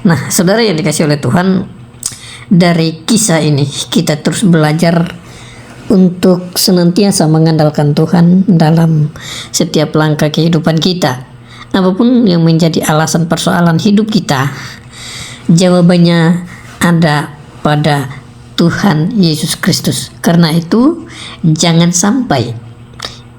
Speaker 1: Nah saudara yang dikasih oleh Tuhan, dari kisah ini kita terus belajar untuk senantiasa mengandalkan Tuhan dalam setiap langkah kehidupan kita. Apapun yang menjadi alasan persoalan hidup kita, jawabannya ada pada Tuhan Yesus Kristus. Karena itu jangan sampai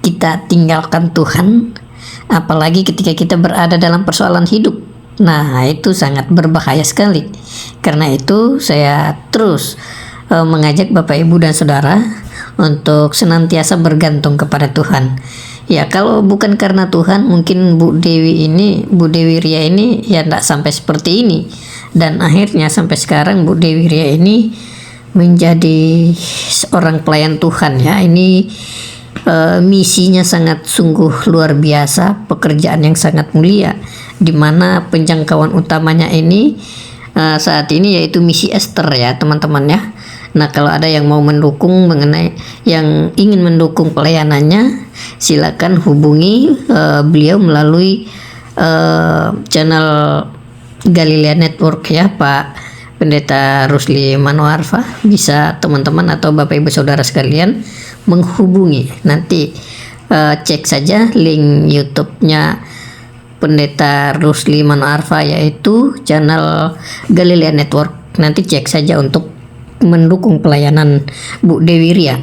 Speaker 1: kita tinggalkan Tuhan, apalagi ketika kita berada dalam persoalan hidup. Nah itu sangat berbahaya sekali. Karena itu saya terus mengajak Bapak Ibu dan Saudara untuk senantiasa bergantung kepada Tuhan. Ya kalau bukan karena Tuhan, mungkin Bu Dewi Ria ini ya tidak sampai seperti ini. Dan akhirnya sampai sekarang Bu Dewi Ria ini menjadi seorang pelayan Tuhan ya. Ini misinya sangat sungguh luar biasa, pekerjaan yang sangat mulia, di mana penjangkauan utamanya ini saat ini yaitu misi Esther ya teman-teman ya. Nah kalau ada yang mau mendukung yang ingin mendukung pelayanannya, silakan hubungi beliau melalui channel Galilea Network ya, Pak Pendeta Rusli Manoarfa. Bisa teman-teman atau Bapak Ibu Saudara sekalian menghubungi. Nanti cek saja link YouTube-nya Pendeta Rusli Manoarfa, yaitu channel Galilea Network. Nanti cek saja untuk mendukung pelayanan Bu Dewi Ria.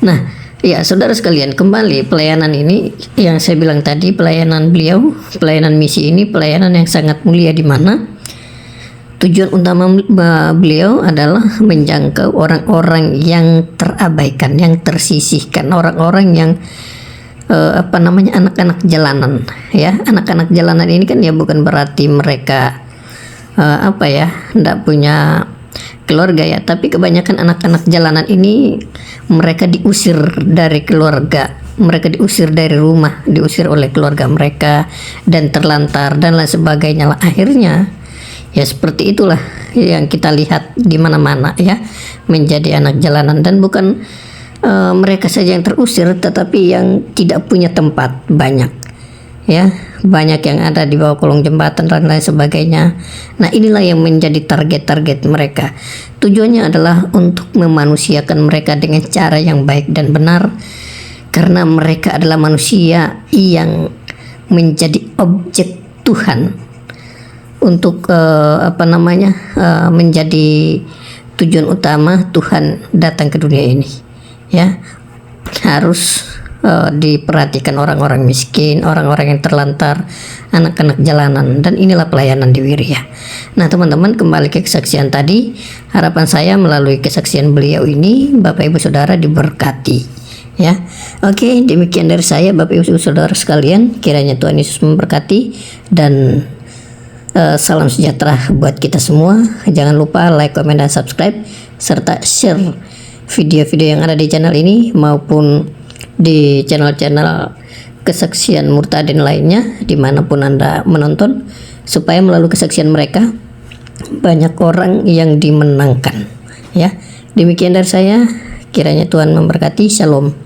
Speaker 1: Nah ya saudara sekalian, kembali pelayanan ini yang saya bilang tadi, pelayanan beliau, pelayanan misi ini pelayanan yang sangat mulia, di mana tujuan utama beliau adalah menjangkau orang-orang yang terabaikan, yang tersisihkan, orang-orang yang anak-anak jalanan ya. Anak-anak jalanan ini kan ya bukan berarti mereka tidak punya keluarga ya, tapi kebanyakan anak-anak jalanan ini mereka diusir dari keluarga, mereka diusir dari rumah, diusir oleh keluarga mereka dan terlantar dan lain sebagainya lah. Akhirnya ya seperti itulah yang kita lihat di mana-mana ya, menjadi anak jalanan. Dan bukan mereka saja yang terusir, tetapi yang tidak punya tempat banyak ya, banyak yang ada di bawah kolong jembatan dan lain sebagainya. Nah inilah yang menjadi target-target mereka. Tujuannya adalah untuk memanusiakan mereka dengan cara yang baik dan benar, karena mereka adalah manusia yang menjadi objek Tuhan untuk menjadi tujuan utama Tuhan datang ke dunia ini ya. Harus diperhatikan orang-orang miskin, orang-orang yang terlantar, anak-anak jalanan, dan inilah pelayanan di Wiria. Nah teman-teman, kembali ke kesaksian tadi, harapan saya melalui kesaksian beliau ini Bapak Ibu Saudara diberkati ya. Oke, demikian dari saya Bapak Ibu Saudara sekalian, kiranya Tuhan Yesus memberkati dan salam sejahtera buat kita semua. Jangan lupa like, komen, dan subscribe serta share video-video yang ada di channel ini maupun di channel-channel kesaksian Murtadin lainnya dimanapun Anda menonton, supaya melalui kesaksian mereka banyak orang yang dimenangkan, ya. Demikian dari saya, kiranya Tuhan memberkati. Shalom.